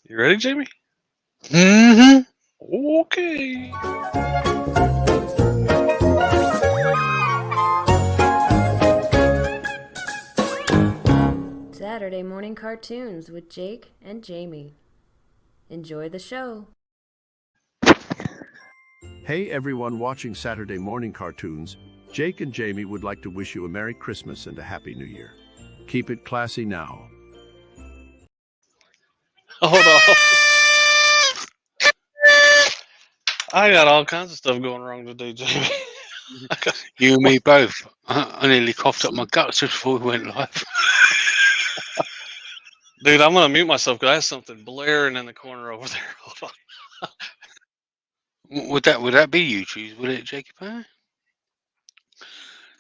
You ready, Jamie? Mm-hmm. Okay. Saturday morning cartoons with Jake and Jamie. Enjoy the show. Hey everyone watching Saturday morning cartoons. Jake and Jamie would like to wish you a Merry Christmas and a Happy New Year. Keep it classy now. Hold on. I got all kinds of stuff going wrong today, Jamie. You and me both. I nearly coughed up my guts just before we went live. Dude, I'm gonna mute myself because I have something blaring in the corner over there. Hold on. Would that be YouTube? Would it, Jacob?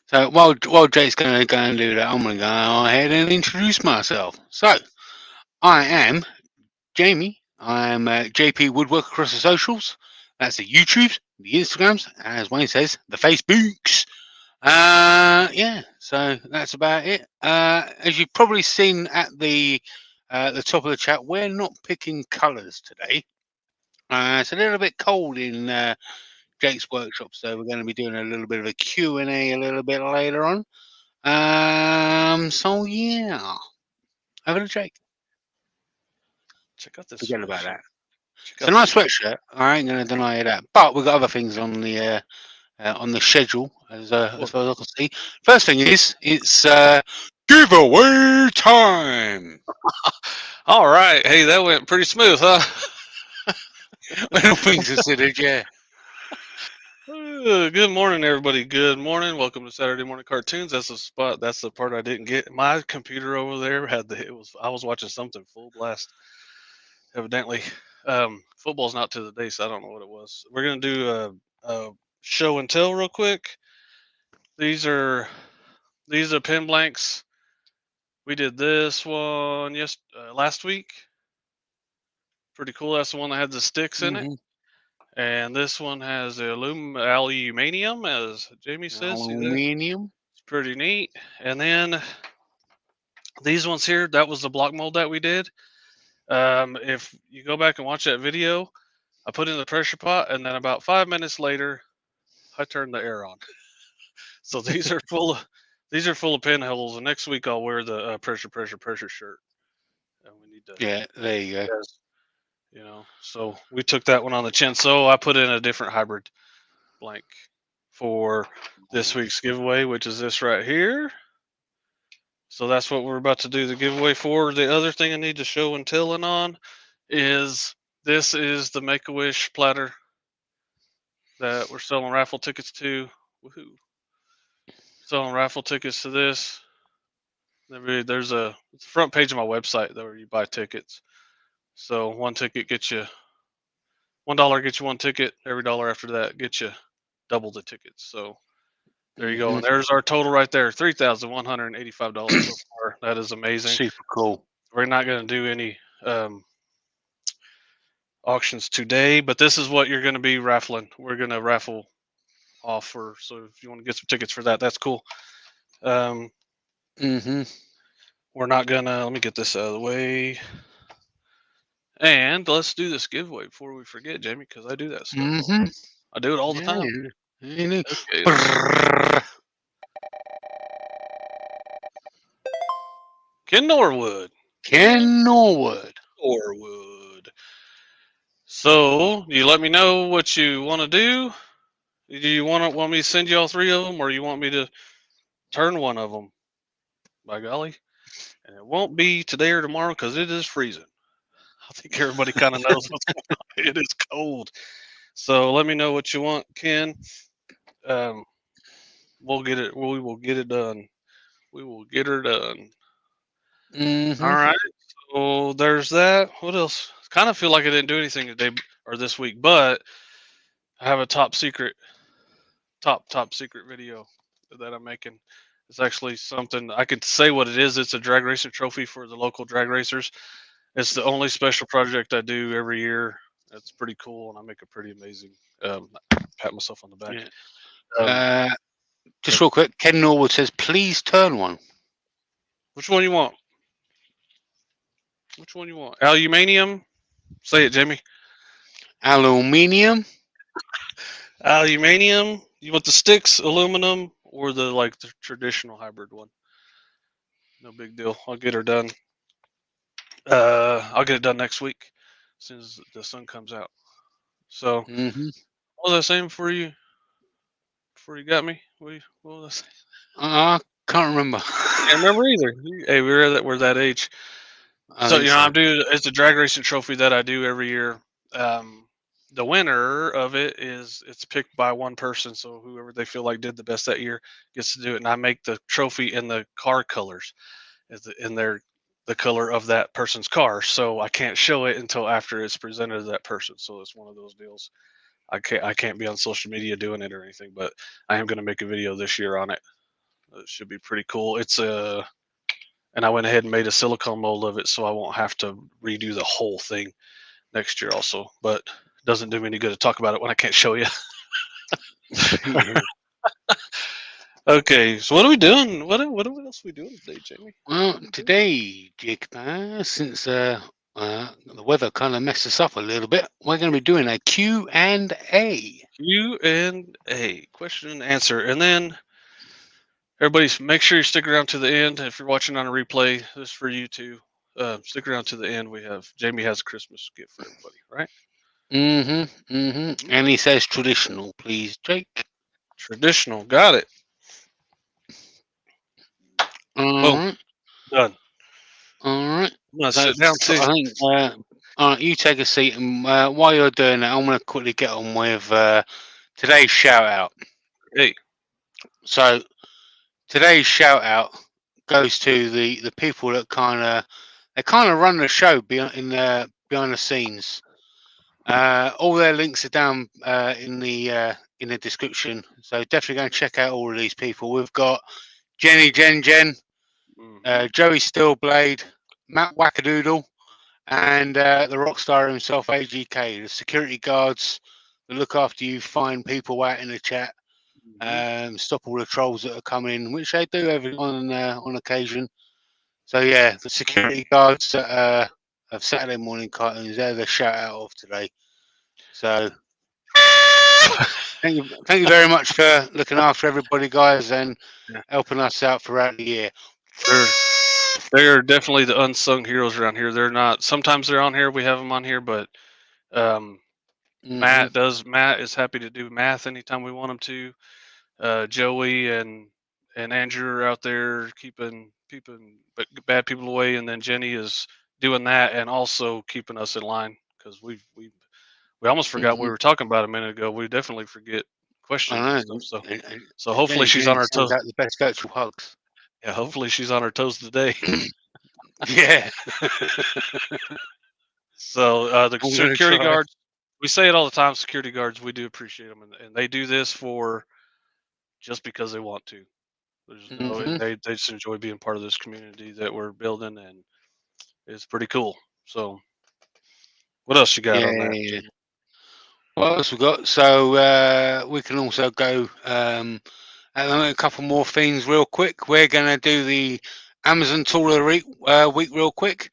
So while Jake's going to go and do that, I'm going to go ahead and introduce myself. So I am Jamie. I am JP Woodwork across the socials. That's the YouTubes, the Instagrams, and as Wayne says, the Facebooks. Yeah. So that's about it. As you've probably seen at the top of the chat, we're not picking colours today. It's a little bit cold in Jake's workshop, so we're going to be doing a little bit of a Q&A a little bit later on. So yeah, over to Jake. Check out this. Forget about that. Check It's a nice sweatshirt. I ain't going to deny you that, but we've got other things on the schedule as far as I can see. First thing is it's giveaway time. All right. Hey, that went pretty smooth, huh? When all things considered, yeah. Good morning, everybody. Good morning. Welcome to Saturday Morning Cartoons. That's the spot. That's the part I didn't get. My computer over there had I was watching something full blast. Evidently, football's not to the day, so I don't know what it was. We're gonna do a show and tell real quick. These are pen blanks. We did this one last week. Pretty cool. That's the one that had the sticks in it. And this one has the aluminium, as Jamie says. Aluminium. It's pretty neat. And then these ones here, that was the block mold that we did. If you go back and watch that video, I put in the pressure pot, and then about 5 minutes later, I turned the air on. So these are full of pinholes. And next week I'll wear the pressure shirt. And we need to. Yeah, there you go. So we took that one on the chin. So I put in a different hybrid blank for this week's giveaway, which is this right here. So that's what we're about to do the giveaway for. The other thing I need to show and tell on is this is the Make-A-Wish platter that we're selling raffle tickets to. Woohoo! Selling raffle tickets to this. There's it's the front page of my website where you buy tickets. So one ticket gets you $1 gets you one ticket. Every dollar after that gets you double the tickets. So there you go. And there's our total right there, $3,185 so far. That is amazing. Super cool. We're not going to do any auctions today, but this is what you're going to be raffling. We're going to raffle off so if you want to get some tickets for that, that's cool. We're not going to, let me get this out of the way. And let's do this giveaway before we forget, Jamie, because I do that stuff. I do it all the time. Okay. Ken Norwood. So you let me know what you want to do. Do you want me to send you all three of them, or you want me to turn one of them? By golly, and it won't be today or tomorrow because it is freezing. I think everybody kind of knows what's going on. It is cold. So let me know what you want, Ken. We'll get it. We will get it done. We will get her done. All right. So there's that. What else? Kind of feel like I didn't do anything today or this week, but I have a top secret video that I'm making. It's actually something I could say what it is. It's a drag racing trophy for the local drag racers. It's the only special project I do every year. It's pretty cool, and I make a pretty amazing. Pat myself on the back. Yeah. Just real quick, Ken Norwood says, "Please turn one." Which one you want? Aluminium. Say it, Jamie. Aluminium. Aluminium. You want the sticks, aluminum, or the traditional hybrid one? No big deal. I'll get her done. I'll get it done next week, as soon as the sun comes out. So, Mm-hmm. what was I saying before you got me? What was I saying? I can't remember. Can't remember either. Hey, we're that age. I So think I'm so. doing it's a drag racing trophy that I do every year. The winner of it it's picked by one person, so whoever they feel like did the best that year gets to do it, and I make the trophy in the car colors, in the color of that person's car. So I can't show it until after it's presented to that person. So it's one of those deals. I can't be on social media doing it or anything, but I am going to make a video this year on it. It should be pretty cool. And I went ahead and made a silicone mold of it, so I won't have to redo the whole thing next year also. But it doesn't do me any good to talk about it when I can't show you. Yeah. Okay, so what are we doing? What else are we doing today, Jamie? Well, today, Jake, since the weather kind of messed us up a little bit, we're going to be doing a Q&A. Q&A, question and answer, and then everybody make sure you stick around to the end. If you're watching on a replay, this is for you too. Stick around to the end. Jamie has a Christmas gift for everybody, right? And he says traditional, please, Jake. Traditional, got it. All Boom, right. done. All right. I'm gonna So, sit down so too. I think, all right, you take a seat, and while you're doing that, I'm going to quickly get on with today's shout out. Hey, So, today's shout out goes to the people that kind of run the show behind the scenes. All their links are down in the description, so definitely go and check out all of these people. We've got Jenny Jen, Joey Steelblade, Matt Wackadoodle, and the rock star himself, AGK, the security guards that look after you, find people out in the chat, stop all the trolls that are coming, which they do on occasion. So yeah, the security guards that of Saturday morning cartoons, they're the shout out of today. So thank you very much for looking after everybody, guys, and helping us out throughout the year. They're definitely the unsung heroes around here. They're not. Sometimes they're on here. We have them on here, but Matt is happy to do math anytime we want him to. Joey and Andrew are out there keeping bad people away, and then Jenny is doing that and also keeping us in line, because we almost forgot what we were talking about a minute ago. We definitely forget questions and stuff. So hopefully she's on her toes. The best virtual hugs. Yeah, hopefully she's on her toes today. Yeah. So the security guards, we say it all the time. Security guards, we do appreciate them, and they do this for just because they want to. There's no, they just enjoy being part of this community that we're building, and it's pretty cool. So, what else you got on that? Yeah. What else we got? So we can also go a couple more things real quick. We're going to do the Amazon Tool of the Week real quick.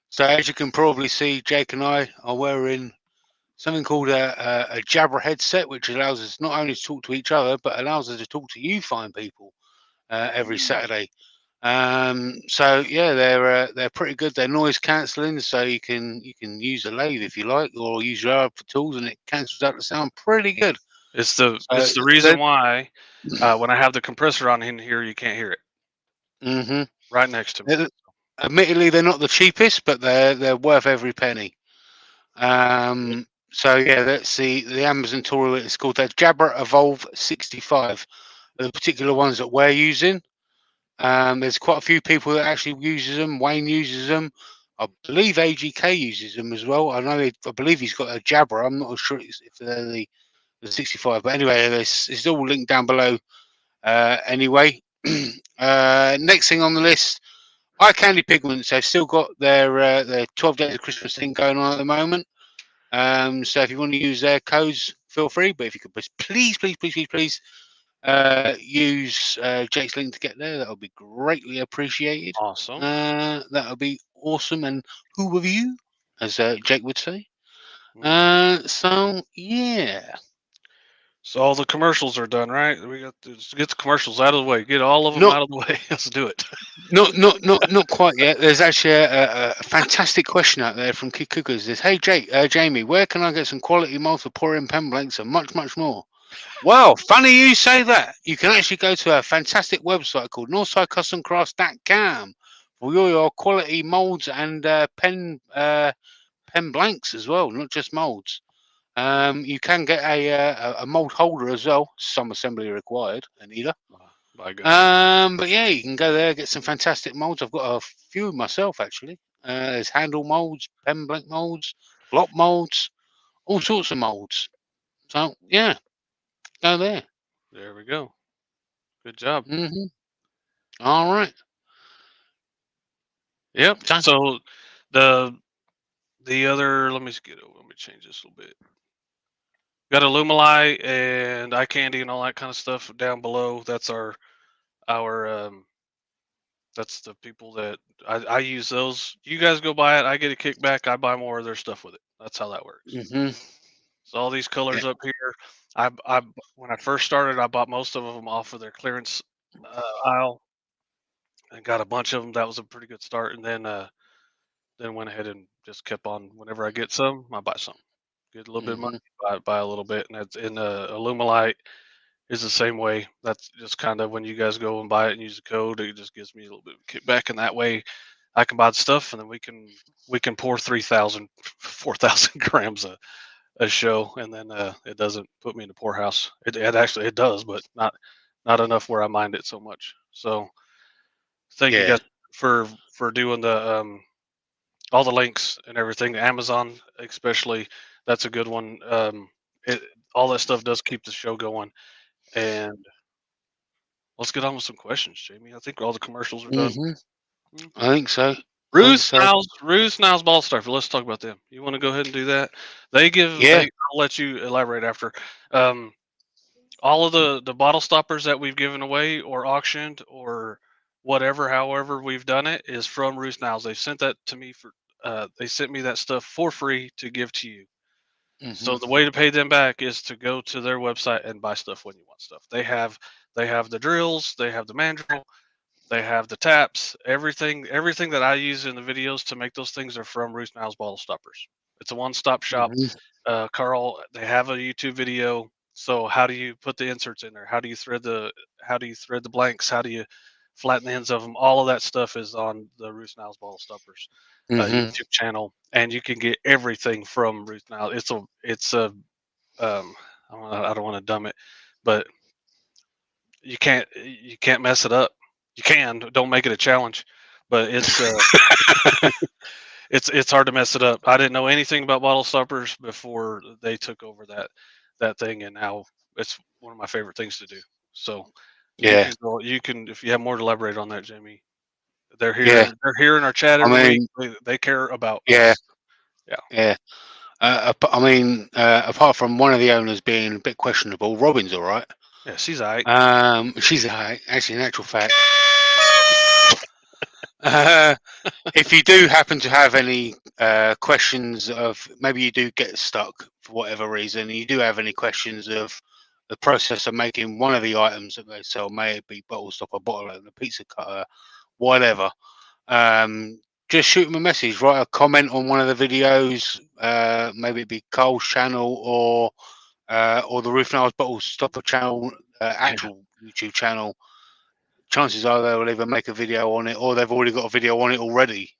So as you can probably see, Jake and I are wearing something called a Jabra headset, which allows us not only to talk to each other, but allows us to talk to you fine people every Saturday. So yeah, they're pretty good. They're noise cancelling, so you can use a lathe if you like, or use your other tools, and it cancels out the sound pretty good. It's the reason why when I have the compressor on in here, you can't hear it. Right next to me. Admittedly, they're not the cheapest, but they're worth every penny. So yeah, that's the Amazon tool. It's called the Jabra Evolve 65. The particular ones that we're using. There's quite a few people that actually uses them. Wayne uses them. I believe AGK uses them as well. I believe he's got a Jabra. I'm not sure if they're the 65, but anyway, it's all linked down below. Anyway, next thing on the list, EYECANDY Pigments. They've still got their 12 days of Christmas thing going on at the moment. So if you want to use their codes, feel free. But if you could please use Jake's link to get there, that would be greatly appreciated. Awesome. That would be awesome. And who are you? as Jake would say. Mm. So yeah. So all the commercials are done, right? We got to get the commercials out of the way. Get all of them Not out of the way. Let's do it. not quite yet. There's actually a fantastic question out there from Kid Cookers. Says, hey Jamie, where can I get some quality mold for pouring pen blanks and much more? Well, funny you say that. You can actually go to a fantastic website called NorthsideCustomCrafts.com for your quality molds and pen blanks as well, not just molds. You can get a mold holder as well. Some assembly required, Anita. By God. But yeah, you can go there, get some fantastic molds. I've got a few myself actually. There's handle molds, pen blank molds, block molds, all sorts of molds. So yeah, go there. There we go. Good job. All right. Yep. Done. So the other, let me change this a little bit. Got ALUMILITE and EYECANDY and all that kind of stuff down below. That's our that's the people that I use those. You guys go buy it. I get a kickback. I buy more of their stuff with it. That's how that works. So all these colors up here, I when I first started, I bought most of them off of their clearance aisle, and got a bunch of them. That was a pretty good start. And then went ahead and just kept on. Whenever I get some, I buy some. Get a little bit of money, buy a little bit, and that's in ALUMILITE is the same way. That's just kind of when you guys go and buy it and use the code, it just gives me a little bit of kickback, and that way I can buy the stuff, and then we can pour 3,000, 4,000 grams a show, and then it doesn't put me in the poorhouse. It actually it does, but not enough where I mind it so much. So thank you guys for doing the all the links and everything. Amazon especially, that's a good one. All that stuff does keep the show going. And let's get on with some questions, Jamie. I think all the commercials are done. I think so. Ruth Niles Ball Stuffer. Let's talk about them. You want to go ahead and do that? I'll let you elaborate after. All of the bottle stoppers that we've given away or auctioned or whatever, however we've done it, is from Ruth Niles. They sent that to me they sent me that stuff for free to give to you. So the way to pay them back is to go to their website and buy stuff when you want stuff. They have the drills, they have the mandrel, they have the taps, everything that I use in the videos to make those things are from Ruth Niles Bottle Stoppers. It's a one-stop shop. Carl, they have a YouTube video. So how do you put the inserts in there? How do you thread the blanks? How do you flatten the ends of them? All of that stuff is on the Ruth Niles Bottle Stoppers YouTube channel, and you can get everything from Ruth Niles. It's a I don't want to dumb it, but you can't mess it up. You can, don't make it a challenge, but it's it's hard to mess it up. I didn't know anything about bottle stoppers before they took over that thing, and now it's one of my favorite things to do. So you can if you have more to elaborate on that, Jamie. They're here. Yeah. They're here in our chat every week. They care about us. Yeah. Apart from one of the owners being a bit questionable, Robin's all right. Yeah, she's all right. She's all right. Actually, in actual fact, if you do happen to have any questions of maybe you do get stuck for whatever reason, and you do have any questions of the process of making one of the items that they sell, may it be bottle stopper, bottle opener, pizza cutter, whatever, just shoot them a message, write a comment on one of the videos, maybe it be Carl's channel or the Ruth Niles Bottle Stopper channel, actual YouTube channel. Chances are they will either make a video on it or they've already got a video on it already.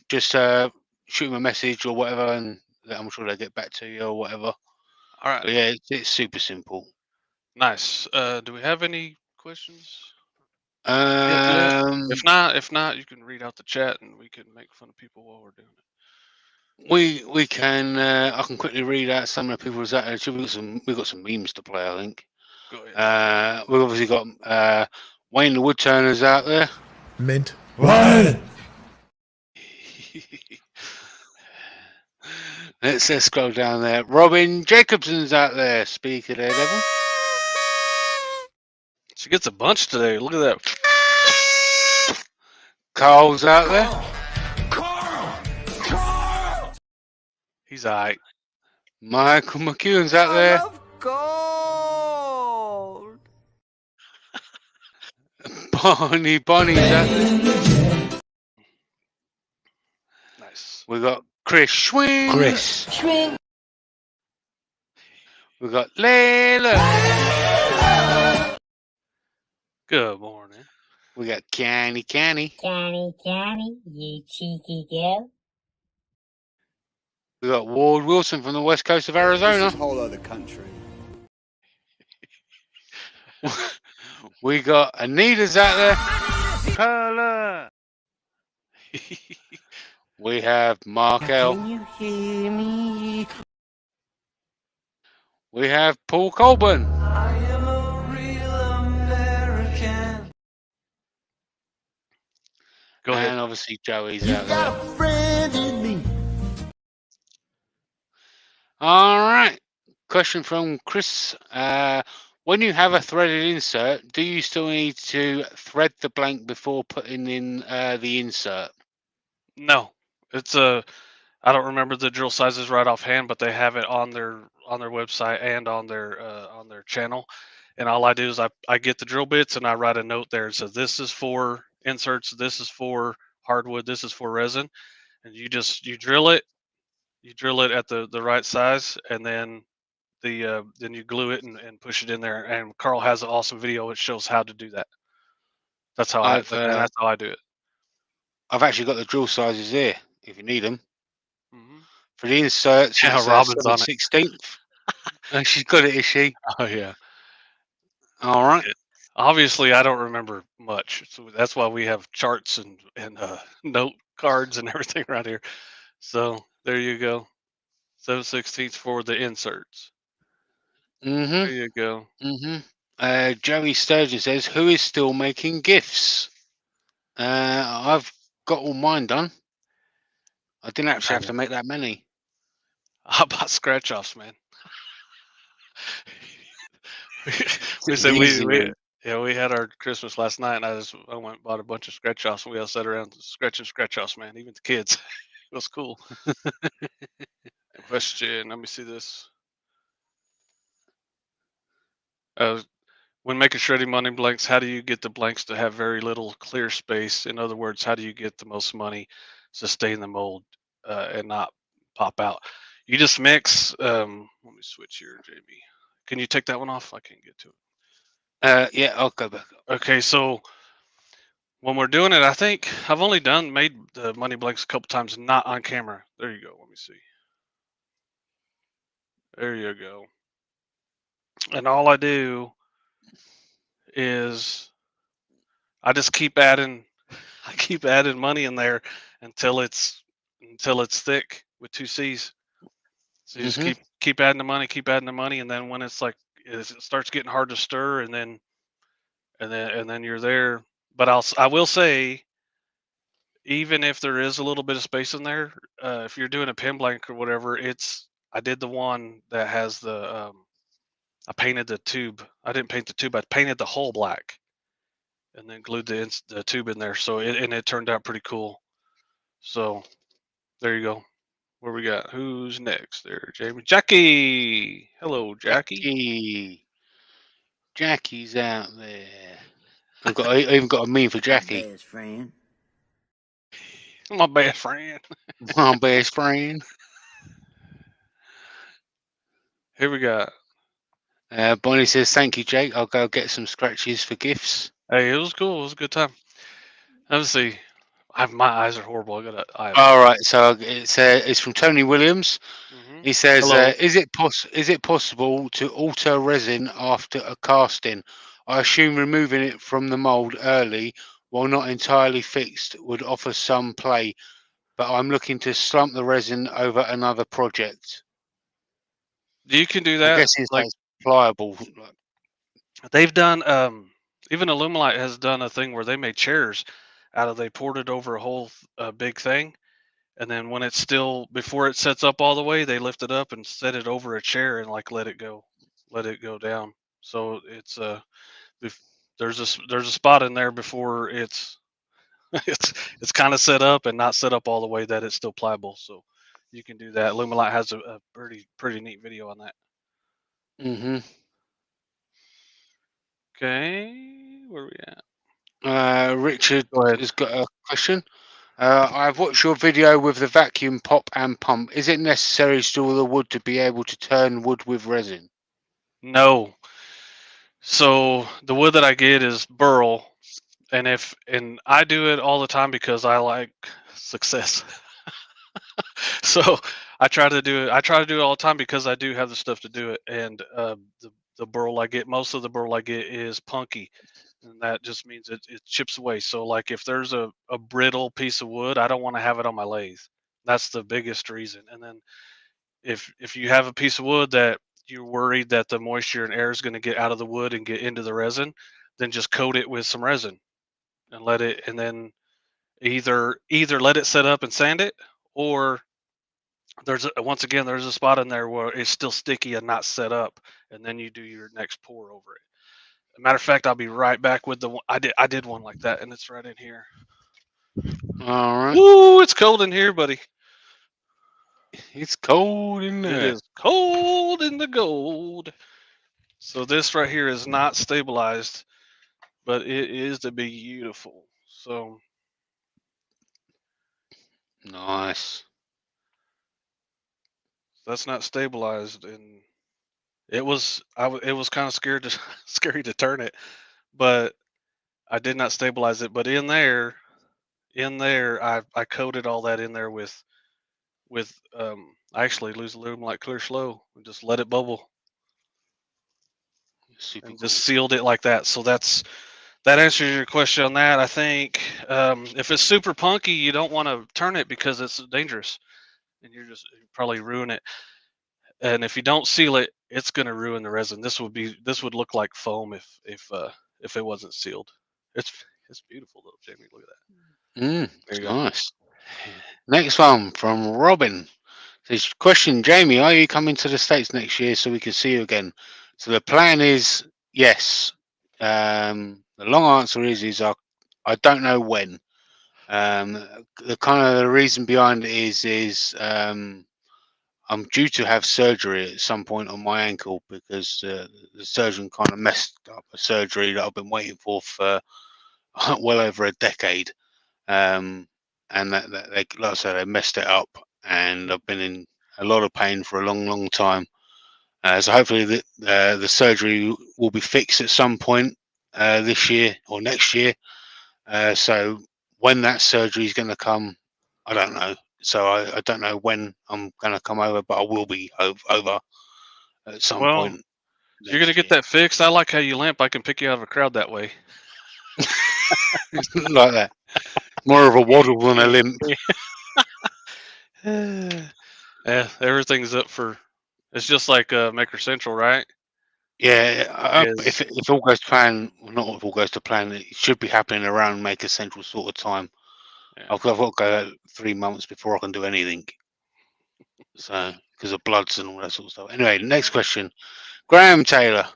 Just shoot them a message or whatever, and I'm sure they'll get back to you or whatever. All right. But yeah, it's super simple. Nice. Do we have any questions? If If not, you can read out the chat and we can make fun of people while we're doing it. We can. I can quickly read out some of the people's attitudes. We've got some memes to play, I think. Go ahead. We've obviously got Wayne the Woodturners out there. Mint. What? Let's scroll down there. Robin Jacobson's out there. Speaker there, Devil. She gets a bunch today. Look at that. Carl's out there. Carl! He's alright. Michael McEwen's out there. Gold. Bonnie's out there. Nice. We got Chris Schwing. We got Layla. Good morning. We got Canny. Johnny, you cheeky girl. We got Ward Wilson from the west coast of Arizona. This is a whole other country. We got Anita's out there. Color. We have Mark L. Can you hear me? We have Paul Colburn. I am a real American. Go ahead. And obviously Joey's out Got there. a friend in me. All right. Question from Chris. When you have a threaded insert, do you still need to thread the blank before putting in the insert? No, it's a. I don't remember the drill sizes right offhand, but they have it on their website and on their channel. And all I do is I get the drill bits and I write a note there and says this is for inserts, this is for hardwood, this is for resin, and you drill it at the right size, and then then you glue it and push it in there. And Carl has an awesome video which shows how to do that. That's how I've I do it. I've actually got the drill sizes here if you need them. Mm-hmm. For the inserts, Yeah, it's Robin's on it. 16th. She's got it, is she? Oh yeah. All right. Obviously, I don't remember much, so that's why we have charts and note cards and everything right here. So there you go. 7/16 for the inserts. Mm-hmm. There you go. Mm-hmm. Joey Sturgeon says, who is still making gifts? I've got all mine done. I didn't actually have to make that many. How about scratch offs, man? we said Easy, we had our Christmas last night, and I went and bought a bunch of scratch offs, and we all sat around scratching scratch offs, man. Even the kids. It was cool. Question. Let me see this. When making shredding money blanks, how do you get the blanks to have very little clear space? In other words, how do you get the most money, sustain the mold, and not pop out? You just mix. Let me switch here, Jamie. Can you take that one off? I can't get to it. Yeah, I'll go back. Okay, so when we're doing it, I think I've only made the money blanks a couple times, not on camera. There you go. Let me see. There you go. And all I do is I just keep adding money in there until it's thick with 2 C's. So you just keep adding the money, and then when it's like it starts getting hard to stir, and then you're there. But I will say, even if there is a little bit of space in there, if you're doing a pin blank or whatever, I did the one that has the I painted the tube. I didn't paint the tube. I painted the hole black, and then glued the tube in there. So it turned out pretty cool. So there you go. Where we got? Who's next? There, Jamie. Jackie. Hello, Jackie. Jackie's out there. I even got a meme for Jackie. Best friend. My best friend. My best friend. Here we got. Bonnie says, thank you, Jake. I'll go get some scratches for gifts. Hey, it was cool. It was a good time. Let's see. My eyes are horrible. I got an eye. All right, so it's from Tony Williams. Mm-hmm. He says, Hello. is it possible to alter resin after a casting? I assume removing it from the mold early, while not entirely fixed, would offer some play, but I'm looking to slump the resin over another project. You can do that. I guess it's like pliable. They've done. Even ALUMILITE has done a thing where they made chairs out of. They poured it over a whole big thing, and then when it's still before it sets up all the way, they lift it up and set it over a chair and like let it go down. So it's there's a spot in there before it's it's kind of set up and not set up all the way that it's still pliable. So you can do that. ALUMILITE has a pretty neat video on that. Mm-hmm. Okay, where we at? Richard Go ahead. has got a question. I've watched your video with the vacuum pop and pump. Is it necessary to store the wood to be able to turn wood with resin? No. So the wood that I get is burl, and I do it all the time because I like success. So I try to do it. I try to do it all the time because I do have the stuff to do it. And the burl I get, most of the burl I get is punky, and that just means it chips away. So like if there's a brittle piece of wood, I don't want to have it on my lathe. That's the biggest reason. And then if you have a piece of wood that you're worried that the moisture and air is going to get out of the wood and get into the resin, then just coat it with some resin and let it, and then either let it set up and sand it, or once again there's a spot in there where it's still sticky and not set up, and then you do your next pour over it. Matter of fact, I'll be right back with the one I did one like that, and it's right in here. All right. Ooh, it's cold in here, buddy. It's cold in It there. is cold in the gold. So this right here is not stabilized, but it is to be beautiful. So Nice. that's not stabilized, and it was it was kind of scared to scary to turn it, but I did not stabilize it. But in there, I coated all that in there with I actually lose aluminum like clear slow and just let it bubble Super and cool. just sealed it like that. So that answers your question on that. I think if it's super punky, you don't want to turn it because it's dangerous, and you probably ruin it. And if you don't seal it, it's going to ruin the resin. This would look like foam if it wasn't sealed. It's it's beautiful though, Jamie. Look at that. There It's you go. nice. Next one from Robin. Says, question, Jamie, are you coming to the States next year so we can see you again? So the plan is yes. The long answer is I don't know when. The kind of the reason behind it is I'm due to have surgery at some point on my ankle because the surgeon kind of messed up a surgery that I've been waiting for well over a decade. And that they, like I said, they messed it up, and I've been in a lot of pain for a long time. So hopefully the surgery will be fixed at some point this year or next year. So when that surgery is going to come, I don't know. So I don't know when I'm going to come over, but I will be over at some Well, point if you're gonna next get year. that fixed, I like how you limp. I can pick you out of a crowd that way. It's not like that. More of a waddle than a limp. Yeah, everything's up for. It's just like Maker Central, right? Yeah, Is if all goes to plan, well, not if all goes to plan, it should be happening around Maker Central sort of time. yeah. I've got to go 3 months before I can do anything. So because of bloods and all that sort of stuff. Anyway, next question, Graham Taylor.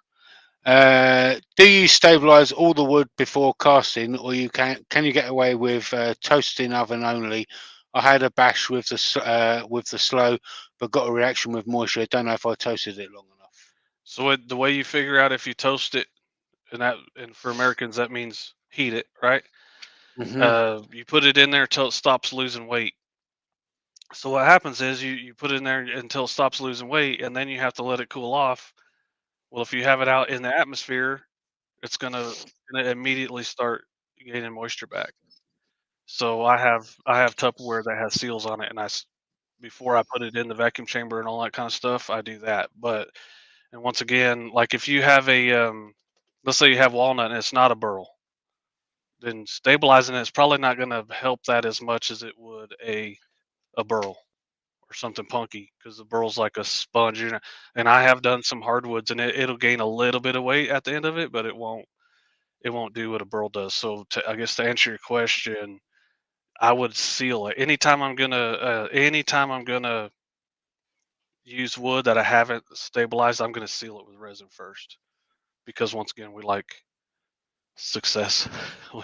Do you stabilize all the wood before casting, or can you get away with toasting oven only? I had a bash with the slow, but got a reaction with moisture. Don't know if I toasted it long enough. So the way you figure out if you toast it, and for Americans that means heat it, right? Hmm. You put it in there till it stops losing weight. So what happens is you put it in there until it stops losing weight, and then you have to let it cool off. Well, if you have it out in the atmosphere, it's gonna immediately start gaining moisture back. So I have Tupperware that has seals on it, and before I put it in the vacuum chamber and all that kind of stuff, I do that. But and once again, like if you have let's say you have walnut and it's not a burl, then stabilizing it is probably not going to help that as much as it would a burl or something punky, because the burl's like a sponge. And I have done some hardwoods, and it'll gain a little bit of weight at the end of it, but it won't do what a burl does. So I guess to answer your question, I would seal it anytime I'm gonna use wood that I haven't stabilized. I'm gonna seal it with resin first, because once again we like success.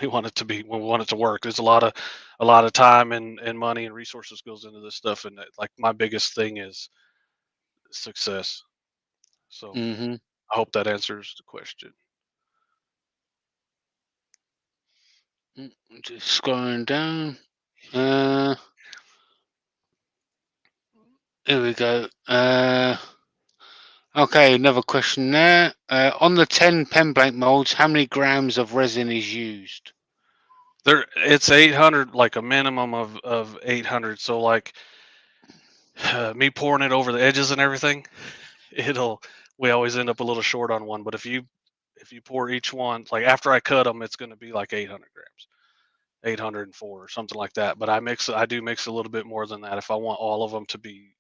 We want it to be. We want it to work. There's a lot of time and money and resources goes into this stuff, and like my biggest thing is success. So Mm-hmm. I hope that answers the question. Just scrolling down. Uh, here we go. Okay, another question there. On the 10 pen blank molds, how many grams of resin is used? It's 800, like a minimum of 800. So like me pouring it over the edges and everything, it'll we always end up a little short on one. But if you pour each one, like after I cut them, it's going to be like 800 grams, 804 or something like that. But I do mix a little bit more than that if I want all of them to be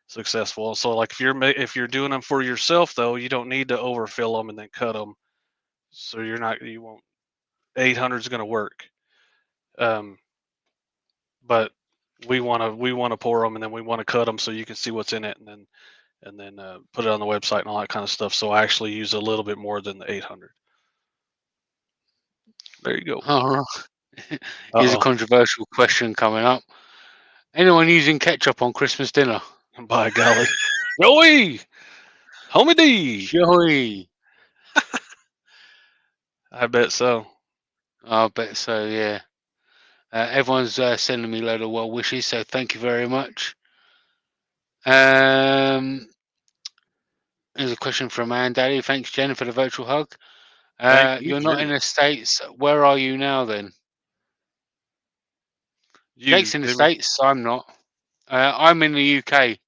successful. So like if you're doing them for yourself though, you don't need to overfill them and then cut them. So you won't 800 is going to work. Um, but we want to pour them and then we want to cut them so you can see what's in it and then put it on the website and all that kind of stuff. So I actually use a little bit more than the 800. There you go. All right. Here's a Uh controversial question coming up. Anyone using ketchup on Christmas dinner? oh. By golly, Joey, homie D. Joey. I bet so. I bet so, yeah. Everyone's sending me a load of well wishes, so thank you very much. Here's a question from Ann Daddy. Thanks, Jen, for the virtual hug. Thank you, You're not in Jenny. the States. Where are you now then? Jake's in the States. I'm not. I'm in the UK.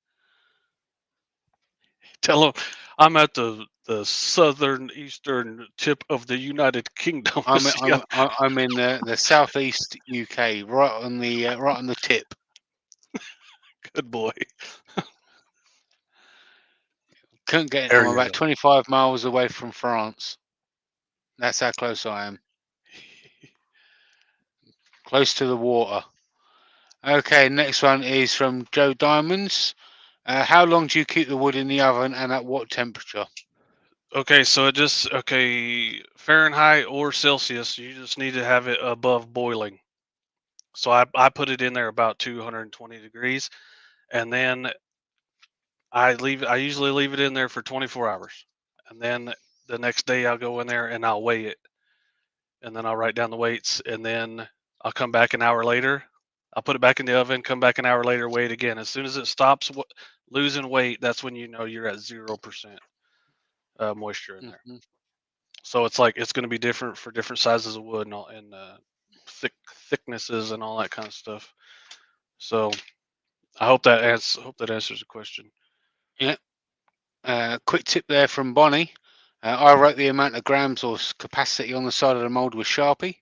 Tell him I'm at the southern eastern tip of the United Kingdom. I'm in the southeast UK, right on the tip. Good boy. Couldn't get it. There I'm you about go. 25 miles away from France. That's how close I am. Close to the water. Okay, next one is from Joe Diamonds. How long do you keep the wood in the oven and at what temperature? Okay, so Fahrenheit or Celsius, you just need to have it above boiling. So I put it in there about 220 degrees, and then I usually leave it in there for 24 hours, and then the next day I'll go in there and I'll weigh it, and then I'll write down the weights, and then I'll come back an hour later. I'll put it back in the oven, come back an hour later, weigh it again. As soon as it stops losing weight, that's when you know you're at 0% moisture in there. Mhm. So it's like it's going to be different for different sizes of wood and all, and thicknesses and all that kind of stuff. So I hope that answers the question. Yeah. Quick tip there from Bonnie. I wrote the amount of grams or capacity on the side of the mold with Sharpie.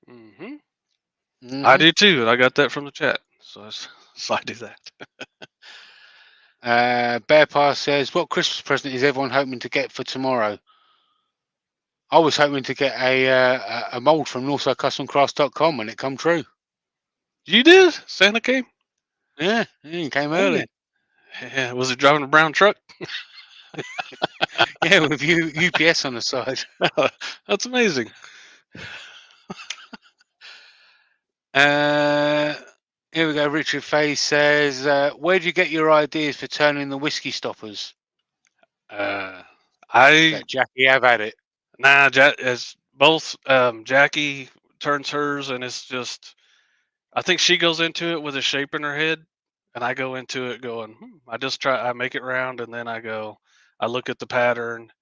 Hmm I Mhm. do too, and I got that from the chat. So I do that. Bear Pass says, "What Christmas present is everyone hoping to get for tomorrow?" I was hoping to get a mold from NorthsideCustomCrafts.com, and it come true. You did? Santa came? Yeah, it came Dang early. it. Yeah, was it driving a brown truck? Yeah, with UPS on the side. That's amazing. Here we go. Richard Fay says, "Where do you get your ideas for turning the whiskey stoppers?" Uh, I Let Jackie have at it. nah, it's both. Jackie turns hers, and it's just. I think she goes into it with a shape in her head, and I go into it going. I make it round, and then I look at the pattern.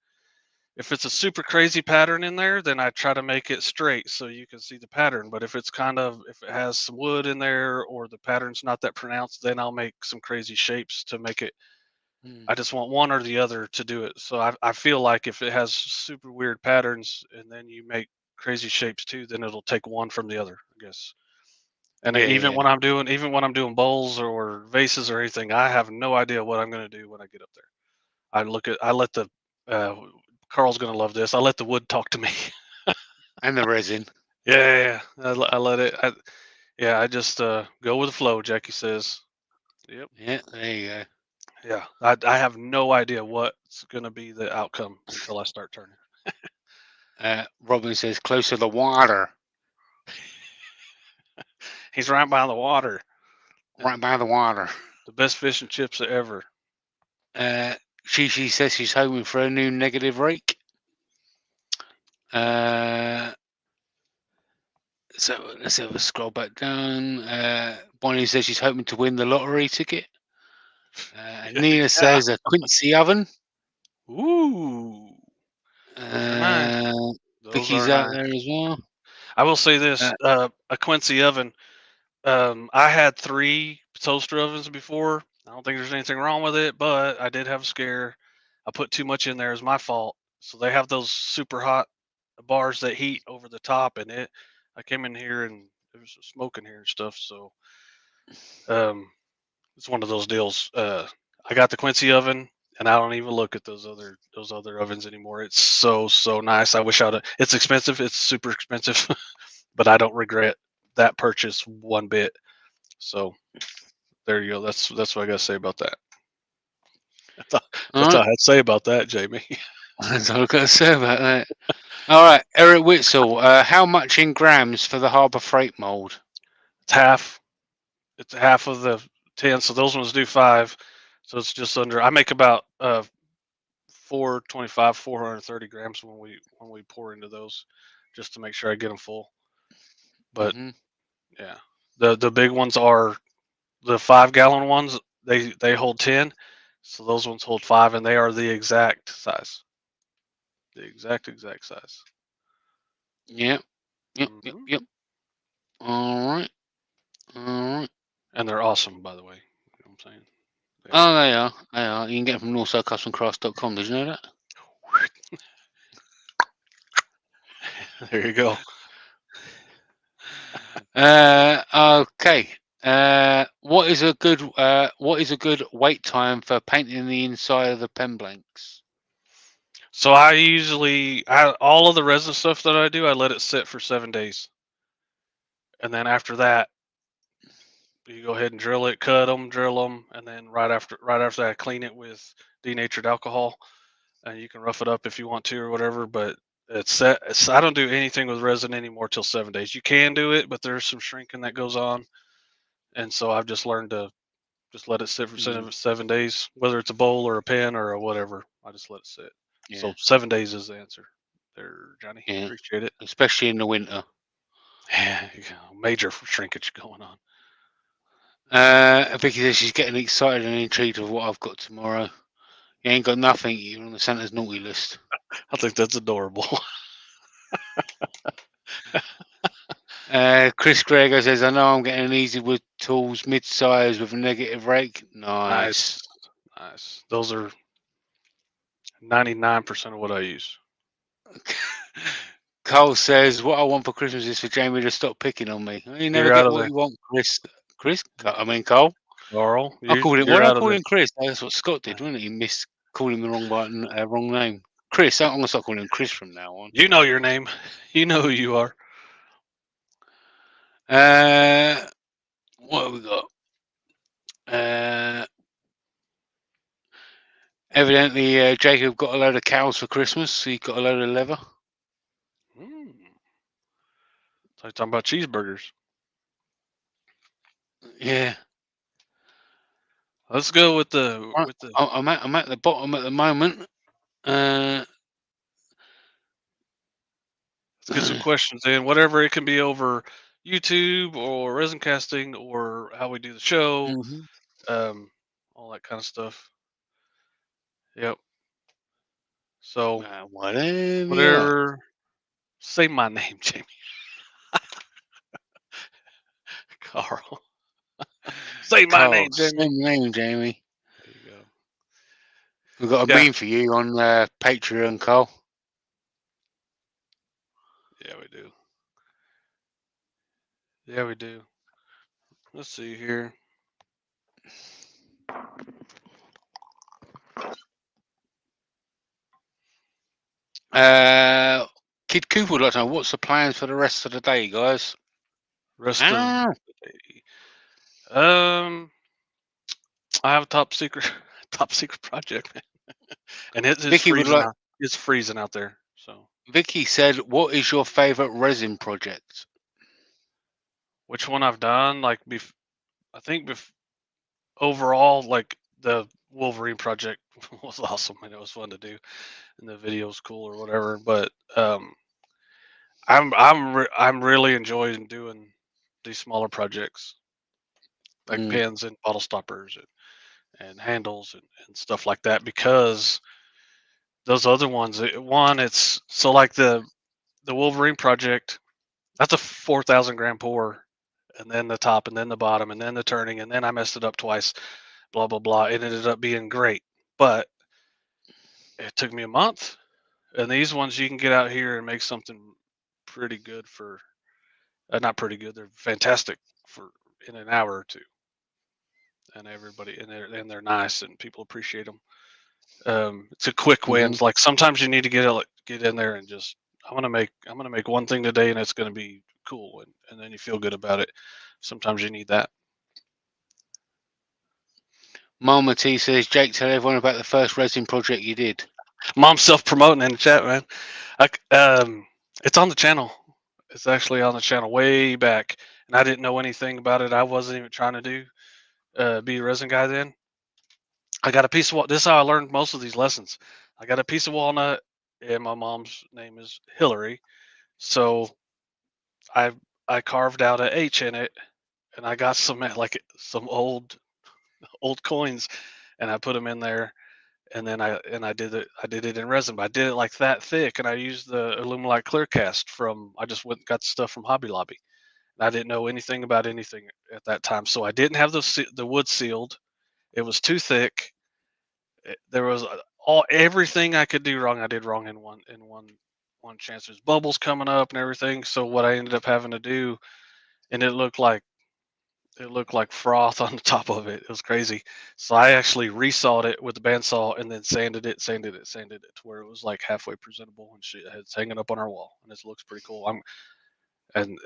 If it's a super crazy pattern in there, then I try to make it straight so you can see the pattern. But if if it has some wood in there or the pattern's not that pronounced, then I'll make some crazy shapes to make it. I just want one or the other to do it. So I feel like if it has super weird patterns and then you make crazy shapes too, then it'll take one from the other, I guess. And Yeah. even when I'm doing bowls or vases or anything, I have no idea what I'm going to do when I get up there. I let the uh, Carl's gonna love this. I let the wood talk to me. And the resin. Yeah. I let it. I just go with the flow. Jackie says. Yep. Yeah, there you go. Yeah. I have no idea what's gonna be the outcome until I start turning. Robin says close to the water. He's right by the water. Right by the water. The best fish and chips ever. She says she's hoping for a new negative rake. So let's have a scroll back down. Bonnie says she's hoping to win the lottery ticket. Nina says a Quincy oven. Ooh. Vicky's out there as well. I will say this: a Quincy oven. I had 3 toaster ovens before. I don't think there's anything wrong with it, but I did have a scare. I put too much in there. It's my fault. So they have those super hot bars that heat over the top, and I came in here and there was smoke in here and stuff. So it's one of those deals. I got the Quincy oven, and I don't even look at those other ovens anymore. It's so nice. I wish it's expensive. It's super expensive, but I don't regret that purchase one bit. So there you go. That's what I got to say about that. That's all I had to say about that, Jamie. That's all I got to say about that. All right, Eric Witzel. How much in grams for the Harbour Freight mold? It's half. It's half of the 10. So those ones do 5. So it's just under. I make about 425, 430 grams when we pour into those, just to make sure I get them full. But yeah, the big ones are the 5-gallon ones. They hold 10. So those ones hold 5, and they are the exact size. The exact size. Yep. All right. And they're awesome, by the way. You know what I'm saying? They are. You can get them from NorthsideCustomCrafts.com. Did you know that? There you go. Okay. What is a good wait time for painting the inside of the pen blanks? So I usually all of the resin stuff that I do, I let it sit for 7 days, and then after that, you go ahead and drill it, cut them, drill them, and then right after that, I clean it with denatured alcohol, and you can rough it up if you want to or whatever. But it's set. I don't do anything with resin anymore till 7 days. You can do it, but there's some shrinking that goes on, and so I've just learned to just let it sit for 7 days, whether it's a bowl or a pen or a whatever. I just let it sit. Yeah. So 7 days is the answer there, Johnny. Yeah. Appreciate it. Especially in the winter. Yeah, major shrinkage going on. Vicky says she's getting excited and intrigued of what I've got tomorrow. You ain't got nothing. You're on the Santa's naughty list. I think that's adorable. Chris Gregor says, I know I'm getting an easy wood tools mid-size with a negative rake. Nice. Those are 99% of what I use. Cole says, what I want for Christmas is for Jamie to stop picking on me. You never get what you want, Chris. Cole. Carl, I called him Chris. That's what Scott did, wasn't he? He missed calling him the wrong name. Chris. I'm going to start calling him Chris from now on. You know your name. You know who you are. What have we got? Evidently, Jacob got a load of cows for Christmas. So he got a load of leather. So you're talking about cheeseburgers. Yeah. Let's go with the. I'm at the bottom at the moment. Let's get some questions in. Whatever, it can be over YouTube or resin casting or how we do the show. All that kind of stuff. Yep. So whatever. Say my name, Jamie. Carl. Say my name, Jamie. Say my name, Jamie. There you go. We've got a meme for you on Patreon, Carl. Yeah, we do. Yeah, we do. Let's see here. Kid Cooper would like to know what's the plans for the rest of the day, guys. Rest of the day. I have a top secret project, and it's freezing. It's freezing out there. So Vicky said, "What is your favorite resin project?" Which one I've done? Like, I think overall, like the Wolverine project was awesome and it was fun to do, and the video was cool or whatever. But I'm really enjoying doing these smaller projects like Mm, pens and bottle stoppers and handles and stuff like that, because those other ones, it's so like the Wolverine project, that's a 4,000 gram pour, and then the top, and then the bottom, and then the turning, and then I messed it up twice, blah blah blah. It ended up being great, but it took me a month. And these ones you can get out here and make something pretty good for, not pretty good, they're fantastic for in an hour or two, and everybody and they're nice and people appreciate them. It's a quick hmm wins. Like sometimes you need to get in there and just, I'm gonna make one thing today and it's gonna be cool, and then you feel good about it. Sometimes you need that. Mama T says, "Jake, tell everyone about the first resin project you did." Mom's self promoting in the chat, man. It's on the channel. It's actually on the channel way back, and I didn't know anything about it. I wasn't even trying to be a resin guy then. I got a piece of this is how I learned most of these lessons. I got a piece of walnut, and my mom's name is Hillary, so I I carved out a H in it, and I got some old coins, and I put them in there, and then I did it in resin, but I did it like that thick, and I used the ALUMILITE clear cast from, I just went and got the stuff from Hobby Lobby. And I didn't know anything about anything at that time, so I didn't have the wood sealed. It was too thick. There was all everything I could do wrong. I did wrong in one chance. There's bubbles coming up and everything. So what I ended up having to do, and it looked like froth on the top of it. It was crazy. So I actually resawed it with the bandsaw and then sanded it to where it was like halfway presentable, and shit. It's hanging up on our wall, and it looks pretty cool. And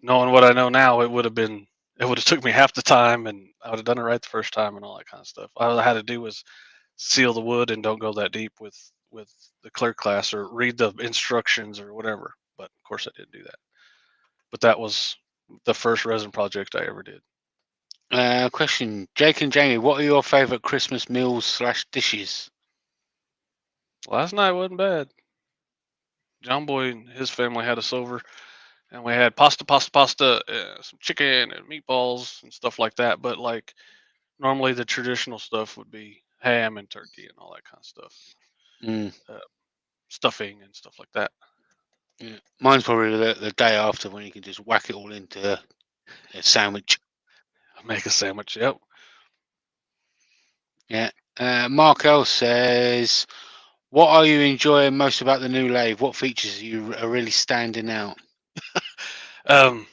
knowing what I know now, it would have took me half the time, and I would have done it right the first time and all that kind of stuff. All I had to do was seal the wood and don't go that deep with the clear class, or read the instructions or whatever. But of course, I didn't do that. But that was the first resin project I ever did. Question: Jake and Jamie, what are your favorite Christmas meals / dishes? Last night wasn't bad. John Boy and his family had us over, and we had pasta, some chicken and meatballs and stuff like that. But like normally, the traditional stuff would be ham and turkey and all that kind of stuff, Mm, uh, stuffing and stuff like that. yeah. Mine's probably the day after, when you can just whack it all into a sandwich. Make a sandwich. Yep. Yeah. Mark L says, "What are you enjoying most about the new lathe? What features are really standing out?" Um,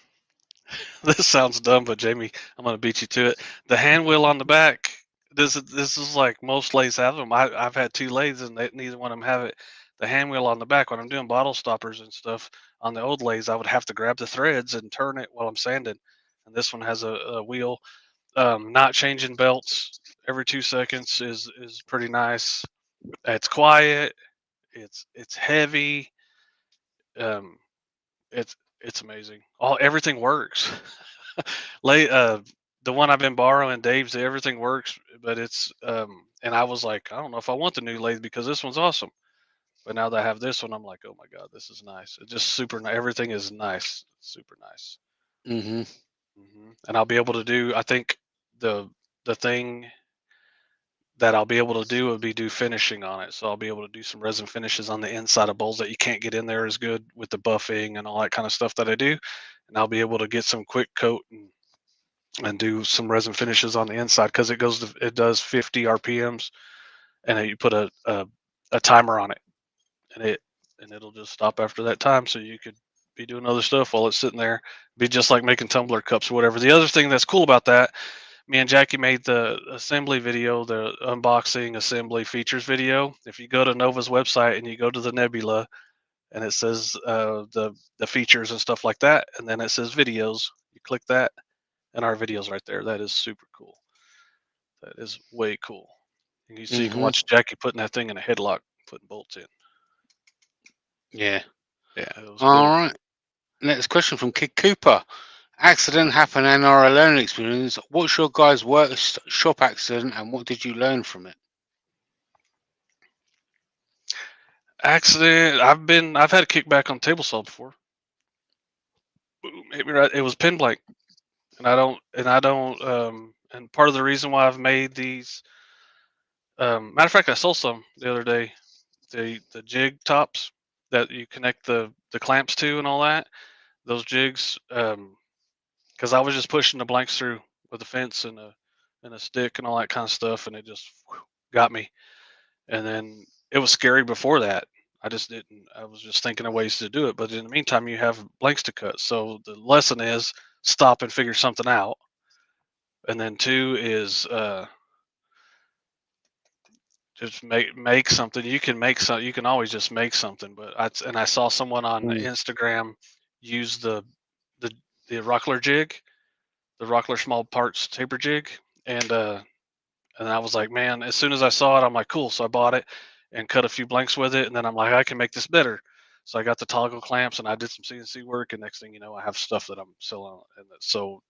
this sounds dumb, but Jamie, I'm gonna beat you to it. The hand wheel on the back. This is like most lathes have them. I've had two lathes and neither one of them have it. The hand wheel on the back. When I'm doing bottle stoppers and stuff on the old lathes, I would have to grab the threads and turn it while I'm sanding. And this one has a wheel. Not changing belts every 2 seconds is pretty nice. It's quiet. It's heavy. Um, it's amazing. Everything works. Late the one I've been borrowing, Dave's, everything works, but and I was like, I don't know if I want the new lathe because this one's awesome. But now that I have this one, I'm like, oh my god, this is nice. It's just everything is nice, super nice. Mm-hmm. And I'll be able to do. I think the thing that I'll be able to do would be do finishing on it. So I'll be able to do some resin finishes on the inside of bowls that you can't get in there as good with the buffing and all that kind of stuff that I do. And I'll be able to get some quick coat and do some resin finishes on the inside, because it does 50 RPMs, and then you put a timer on it, and it'll just stop after that time, so you could be doing other stuff while it's sitting there. Be just like making tumbler cups or whatever. The other thing that's cool about that, me and Jackie made the assembly video, the unboxing assembly features video. If you go to Nova's website and you go to the Nebula, and it says the features and stuff like that, and then it says videos, you click that, and our videos right there. That is super cool. That is way cool. And you can Mm-hmm. watch Jackie putting that thing in a headlock, putting bolts in. Yeah. Yeah, it was All cool. right. Next question from Kid Cooper. Accident happened and or a learning experience. What's your guys' worst shop accident and what did you learn from it? Accident. I've had a kickback on table saw before. Boom, hit me right. It was pin blank, and I don't. And part of the reason why I've made these. Matter of fact, I sold some the other day. The jig tops that you connect the clamps to and all that. Those jigs. Because I was just pushing the blanks through with a fence and a stick and all that kind of stuff, and it just got me. And then it was scary before that. I just didn't. I was just thinking of ways to do it. But in the meantime, you have blanks to cut. So the lesson is stop and figure something out. And then two is just make something. You can make some. You can always just make something. But I saw someone on Mm. Instagram use the the Rockler jig, the Rockler small parts taper jig, and I was like, man, as soon as I saw it, I'm like, cool. So I bought it and cut a few blanks with it. And then I'm like, I can make this better. So I got the toggle clamps and I did some CNC work. And next thing you know, I have stuff that I'm selling. And so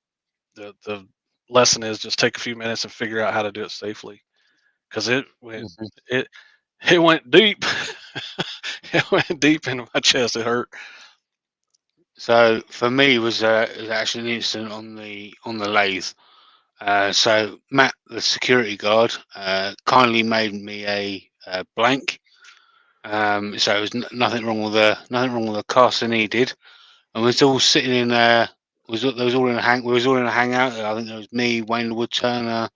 the lesson is just take a few minutes and figure out how to do it safely. Cause Mhm. it, it went deep. It went deep into my chest. It hurt. So for me, it was actually an incident on the lathe. So Matt, the security guard, kindly made me a blank. So it was nothing wrong with the casting he did, and we was all sitting in there. There was all in a we was all in a hangout. I think there was me, Wayne the Wood Turner,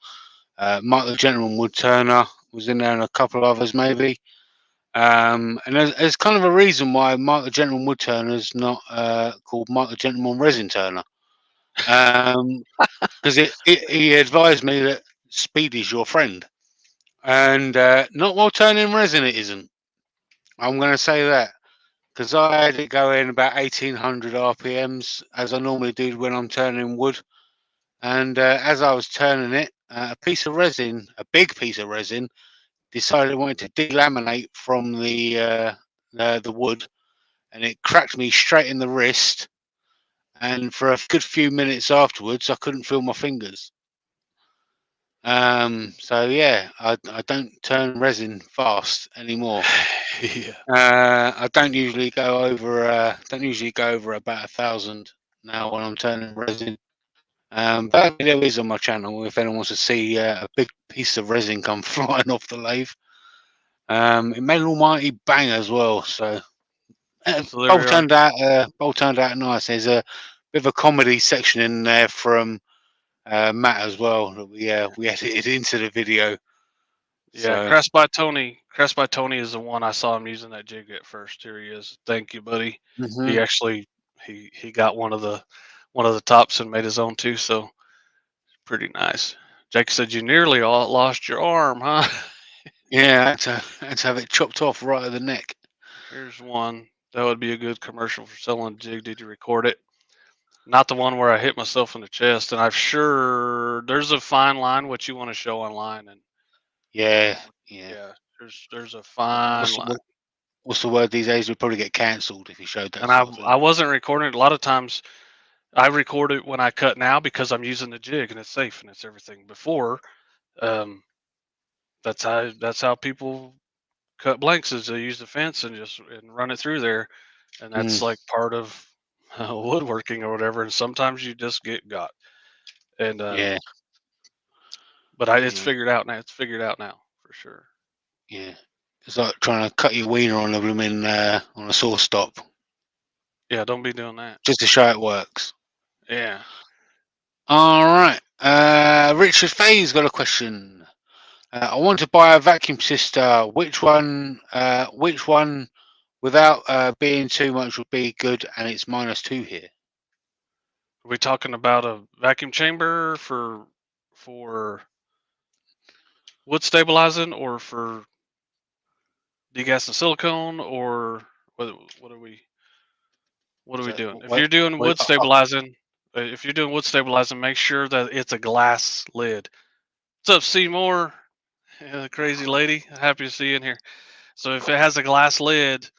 Mike the Gentleman Wood Turner was in there, and a couple of others maybe. And there's kind of a reason why Mike the Gentleman Wood Turner is not called Mike the Gentleman Resin Turner. Because he advised me that speed is your friend, and not while turning resin it isn't. I'm going to say that because I had it going about 1800 RPMs as I normally do when I'm turning wood, and as I was turning it, a big piece of resin, decided it wanted to delaminate from the wood, and it cracked me straight in the wrist. And for a good few minutes afterwards, I couldn't feel my fingers. So yeah, I don't turn resin fast anymore. Yeah. I don't usually go over about 1,000 now when I'm turning resin. But there is on my channel if anyone wants to see a big piece of resin come flying off the lathe. It made an almighty bang as well. So So there we are. both turned out nice. There's a bit of a comedy section in there from Matt as well that we edited into the video. Yeah, So Crest by Tony. Crest by Tony is the one I saw him using that jig at first. Here he is. Thank you, buddy. He mhm. actually he got one of the tops and made his own too. So pretty nice. Jake said you nearly all lost your arm, huh? Yeah, I had to have it chopped off right at the neck. Here's one. That would be a good commercial for selling a jig. Did you record it? Not the one where I hit myself in the chest. And I'm sure there's a fine line what you want to show online. And Yeah. yeah, there's a fine What's line. what's the word these days? We'd probably get cancelled if you showed that And sort of thing. I wasn't recording it. A lot of times I record it when I cut now because I'm using the jig and it's safe and it's everything. Before, um, that's how people cut blanks is they use the fence and just and run it through there, and that's Mm, like part of woodworking or whatever. And sometimes you just get got. And yeah, but it's yeah, figured out now. It's figured out now for sure. yeah. It's like trying to cut your wiener on a blooming on a saw stop Yeah, don't be doing that. just to show it works. Yeah. All right. Richard Fay's got a question. I want to buy a vacuum sister. Which one? Without being too much would be good, and it's -2 here. Are we talking about a vacuum chamber for wood stabilizing or for degassing silicone or what are we So, doing? If you're doing wood stabilizing, make sure that it's a glass lid. What's up, Seymour? Yeah, the crazy lady. Happy to see you in here. So if it has a glass lid,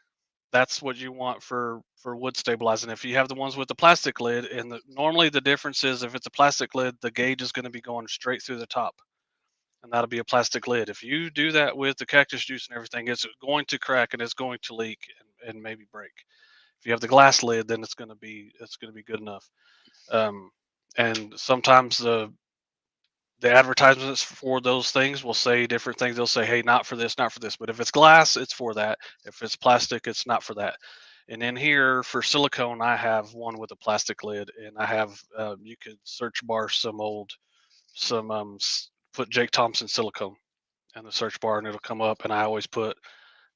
that's what you want for wood stabilizing. If you have the ones with the plastic lid, and normally the difference is if it's a plastic lid, the gauge is going to be going straight through the top, and that'll be a plastic lid. If you do that with the cactus juice and everything, it's going to crack and it's going to leak and maybe break. If you have the glass lid, then it's going to be good enough. Um, and sometimes the advertisements for those things will say different things. They'll say, "Hey, not for this, not for this." But if it's glass, it's for that. If it's plastic, it's not for that. And in here for silicone, I have one with a plastic lid, and I have you could search bar put Jake Thompson silicone in the search bar, and it'll come up. And I always put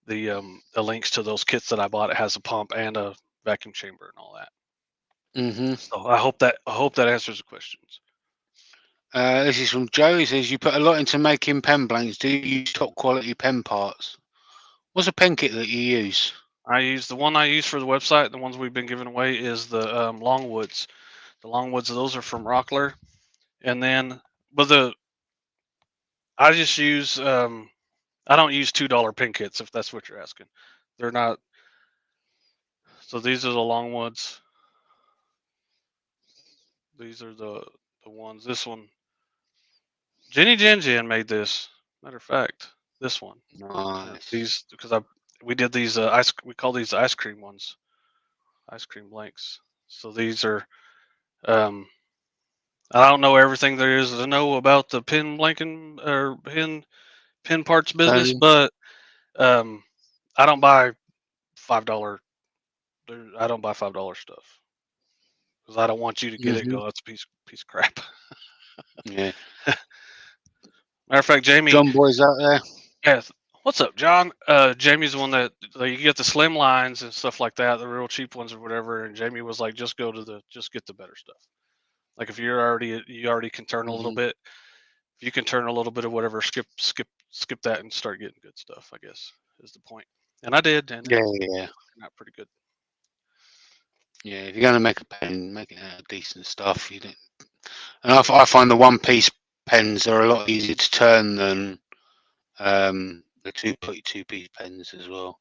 the links to those kits that I bought. It has a pump and a vacuum chamber and all that. Mm-hmm. So I hope that answers the questions. This is from Joe. He says, you put a lot into making pen blanks. Do you use top quality pen parts? What's a pen kit that you use? The one I use for the website. The ones we've been giving away is the Longwoods. The Longwoods, those are from Rockler. And then, I just use, I don't use $2 pen kits, if that's what you're asking. They're not. So these are the Longwoods. These are the ones. This one, Jenny Jen made this. Matter of fact, this one. Nice. These, because we did these we call these ice cream ones, ice cream blanks. So these are, I don't know everything there is to know about the pen blanking or pen parts business, but I don't buy $5. I don't buy $5 stuff because I don't want you to get it and go, that's a piece of crap. Yeah. Matter of fact, Jamie. John Boy's out there. Yeah. What's up, John? Jamie's the one that you get the slim lines and stuff like that, the real cheap ones or whatever. And Jamie was like, just get the better stuff. Like if you already can turn a little bit. If you can turn a little bit of whatever, skip that and start getting good stuff, I guess is the point. And I did, and yeah, not pretty good. Yeah, if you're going to make a pen, make it out of decent stuff. You don't. And I find the one-piece pens are a lot easier to turn than the two-piece pens as well.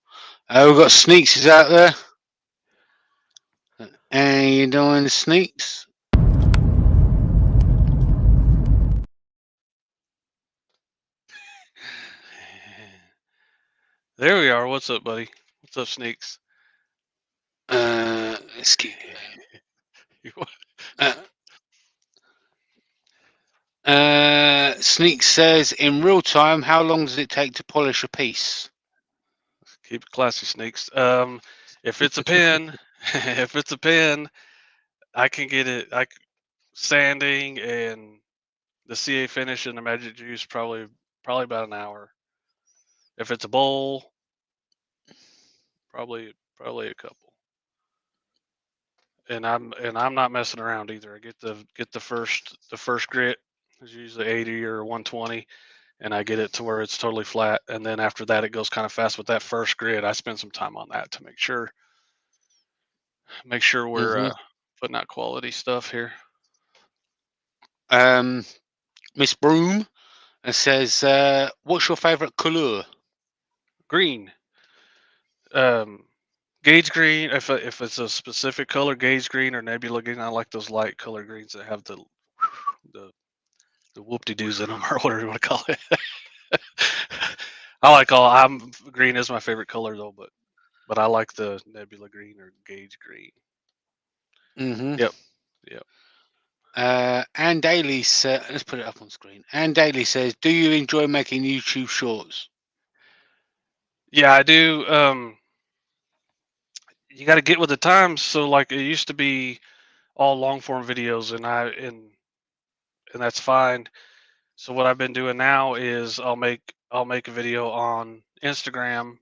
We've got Sneaks is out there. How you doing, Sneaks? There we are. What's up, buddy? What's up, Sneaks? Let's keep Sneak says, in real time, how long does it take to polish a piece? Keep it classy, Sneaks. If it's a pen, I can get it. Sanding and the CA finish and the magic juice probably about an hour. If it's a bowl, probably a couple. And I'm not messing around either. I get the first grit is usually 80 or 120, and I get it to where it's totally flat. And then after that, it goes kind of fast. With that first grit, I spend some time on that to make sure we're putting out quality stuff here. Miss Broom says, what's your favorite color? Green. Gauge green. If it's a specific color, gauge green or nebula green. I like those light color greens that have the whoop-de-doos in them, or whatever you want to call it. I like green is my favorite color though, but I like the nebula green or gauge green. Yep. Ann Daly says, let's put it up on screen. Ann Daly says, do you enjoy making YouTube shorts? Yeah, I do. You got to get with the times. So like it used to be all long form videos, and that's fine. So what I've been doing now is I'll make a video on Instagram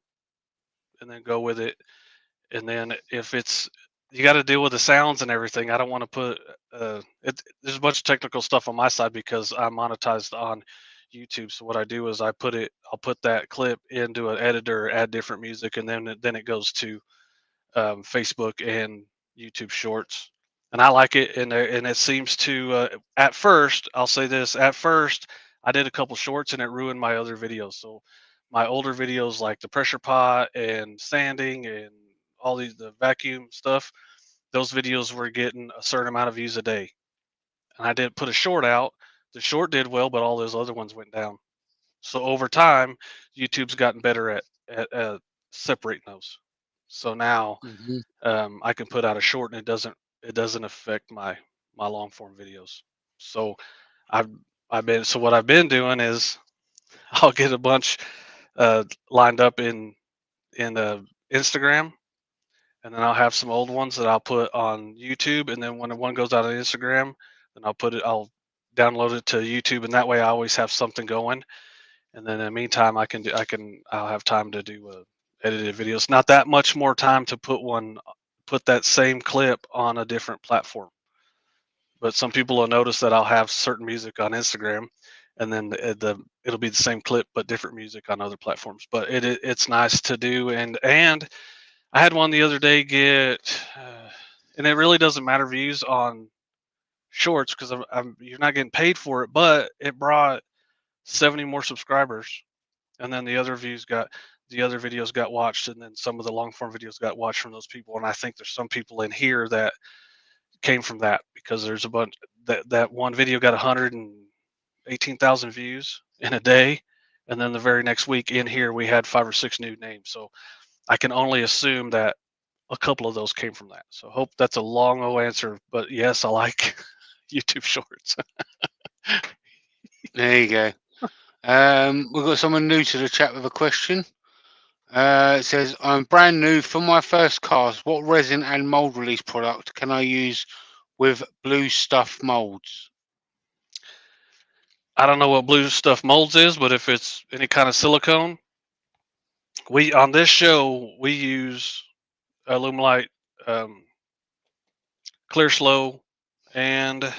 and then go with it. And then if it's, you got to deal with the sounds and everything. I don't want to put there's a bunch of technical stuff on my side because I'm monetized on YouTube. So what I do is I'll put that clip into an editor, add different music, and then it goes to Facebook and YouTube Shorts. And I like it, and it seems to. At first, I'll say this: at first, I did a couple shorts, and it ruined my other videos. So my older videos, like the pressure pot and sanding and all the vacuum stuff, those videos were getting a certain amount of views a day. And I did put a short out. The short did well, but all those other ones went down. So over time, YouTube's gotten better at separating those. So now Mhm. I can put out a short and it doesn't affect my long form videos. So I've what I've been doing is I'll get a bunch lined up in Instagram, and then I'll have some old ones that I'll put on YouTube, and then when the one goes out on Instagram, then I'll download it to YouTube, and that way I always have something going. And then in the meantime, I'll have time to do edited videos. Not that much more time to put that same clip on a different platform. But some people will notice that I'll have certain music on Instagram, and then it'll be the same clip but different music on other platforms. But it's nice to do, and I had one the other day and it really doesn't matter views on shorts because you're not getting paid for it, but it brought 70 more subscribers, and then the other videos got watched, and then some of the long form videos got watched from those people. And I think there's some people in here that came from that because there's a bunch that one video got 118,000 views in a day, and then the very next week in here we had 5 or 6 new names. So I can only assume that a couple of those came from that. So hope that's a long old answer, but yes, I like YouTube Shorts. There you go. We've got someone new to the chat with a question. It says, I'm brand new for my first cast. What resin and mold release product can I use with blue stuff molds? I don't know what blue stuff molds is, but if it's any kind of silicone, we on this show we use ALUMILITE, Clear Slow, and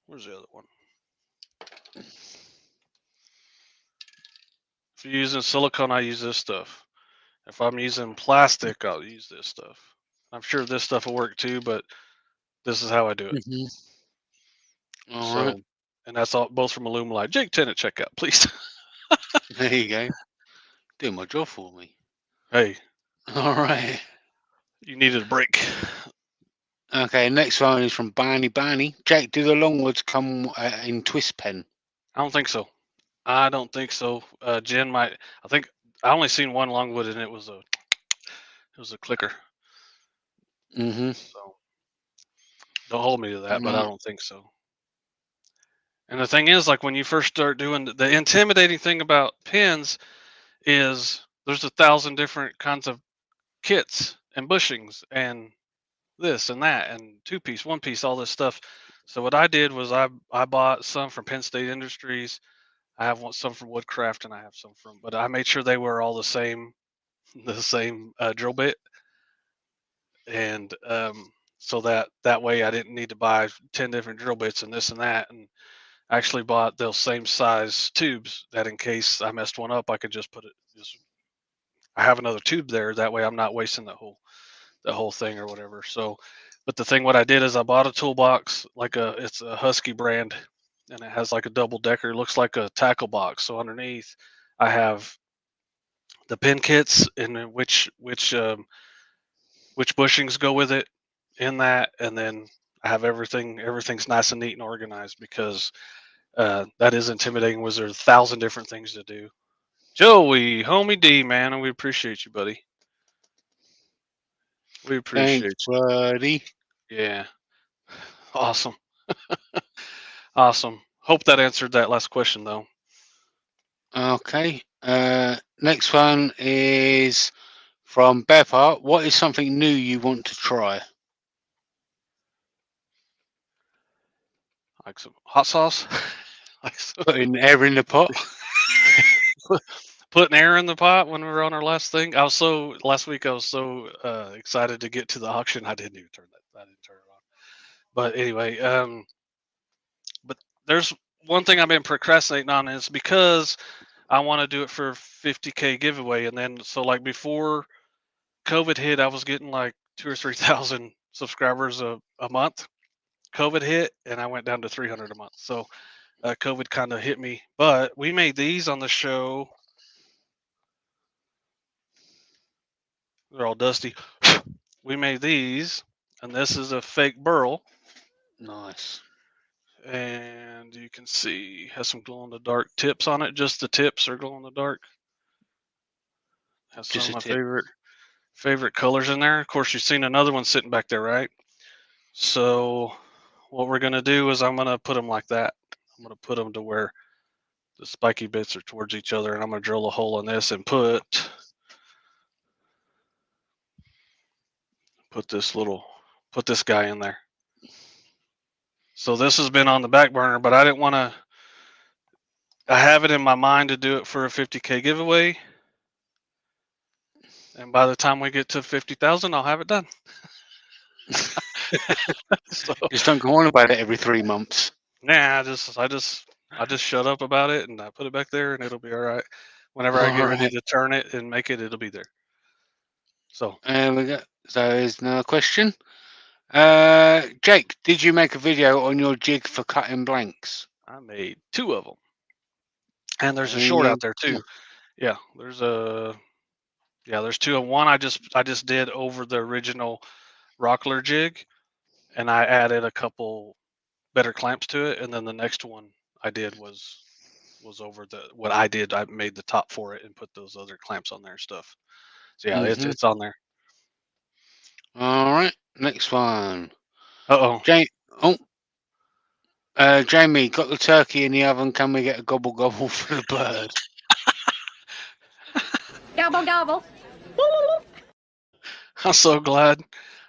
where's the other one? If you're using silicone, I use this stuff. If I'm using plastic, I'll use this stuff. I'm sure this stuff will work too, but this is how I do it. Mm-hmm. All So, right. and that's all both from ALUMILITE. Jake Tennant, check out, please. There you go. Do my job for me. Hey, All right. you needed a break. Okay, next one is from Barney. Jake, do the long words come in twist pen? I don't think so. I don't think so. Jen might. I think I only seen one longwood, and it was a clicker. Mm-hmm. So don't hold me to that, but I Right. don't think so. And the thing is, like when you first start doing the intimidating thing about pins is there's 1,000 different kinds of kits and bushings and this and that and 2-piece, 1-piece, all this stuff. So what I did was I bought some from Penn State Industries. I have some from Woodcraft, and I have some but I made sure they were all the same drill bit, and so that way I didn't need to buy 10 different drill bits and this and that, and I actually bought those same size tubes that in case I messed one up, I could just I have another tube there. That way I'm not wasting the whole thing or whatever. So, but the thing what I did is I bought a toolbox, it's a Husky brand, and it has like a double decker. It looks like a tackle box. So underneath I have the pin kits and then which bushings go with it in that, and then I have everything's nice and neat and organized because that is intimidating. Was there 1,000 different things to do? Joey, homie D, man, and we appreciate you, buddy. We appreciate Thanks, you. buddy. Yeah, awesome, awesome. Hope that answered that last question though. Okay. Next one is from Beppa. What is something new you want to try? Like some hot sauce, like Putting air in the pot. putting air in the pot when we were on our last thing. Last week I was so excited to get to the auction. I didn't even turn that. I didn't turn it on. But anyway, but there's one thing I've been procrastinating on, is because I want to do it for 50K giveaway, and then so like before COVID hit, I was getting like 2 or 3,000 subscribers a month. COVID hit, and I went down to 300 a month. So COVID kind of hit me, but we made these on the show They're all dusty. We made these, and this is a fake burl. Nice. And you can see has some glow in the dark tips on it. Just the tips are glow in the dark. Has some Just of a my tip. favorite colors in there. Of course, you've seen another one sitting back there, right? So what we're gonna do is I'm gonna put them like that. I'm gonna put them to where the spiky bits are towards each other, and I'm gonna drill a hole in this and put this guy in there. So this has been on the back burner, but I didn't want to. I have it in my mind to do it for a 50K giveaway, and by the time we get to 50,000, I'll have it done. So, Just don't go on about it every 3 months. nah, I just shut up about it, and I put it back there, and it'll be all right. Whenever I get ready Alright. to turn it and make it, it'll be there. So There we go. So here's another question. Jake, did you make a video on your jig for cutting blanks? I made 2 of them, and there's a There short you out there go. too. Yeah, there's 2. And one I just did over the original Rockler jig, and I added a couple better clamps to it, and then the next one I did was over what I did. I made the top for it and put those other clamps on there and stuff. So yeah, Mhm. it's on there. All right, next one. Oh, Jamie, got the turkey in the oven. Can we get a gobble gobble for the bird? Gobble gobble. I'm so glad. I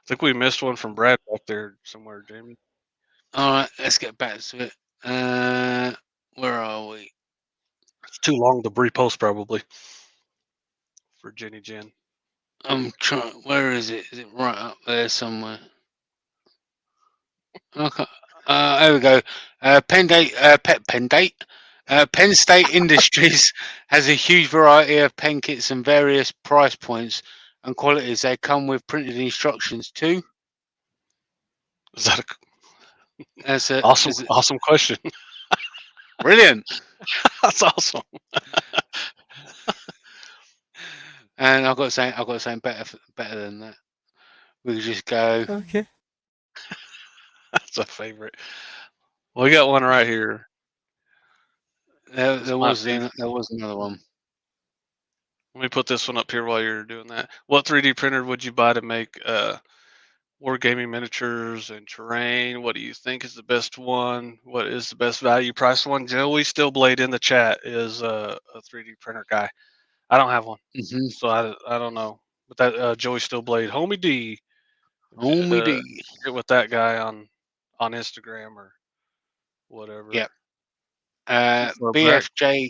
think we missed one from Brad back there somewhere, Jamie. All right, let's get back to it. Where are we? It's too long to repost probably for Jenny Jen. I'm trying. Where is it? Is it right up there somewhere? Okay. There we go. Penn State Industries has a huge variety of pen kits and various price points and qualities. They come with printed instructions too. Is that That's a a awesome question? brilliant. That's awesome. And I've got to say better than that. We could just go. Okay. That's a favorite. We got one right here. There was another one. Let me put this one up here while you're doing that. What 3D printer would you buy to make wargaming miniatures and terrain? What do you think is the best one? What is the best value price one? Joey Stillblade in the chat is a 3D printer guy. I don't have one, Mm-hmm. so I don't know. But that Joey Stillblade, Homie D, Homie D. get with that guy on Instagram or whatever. Yep. For Brad. BFJ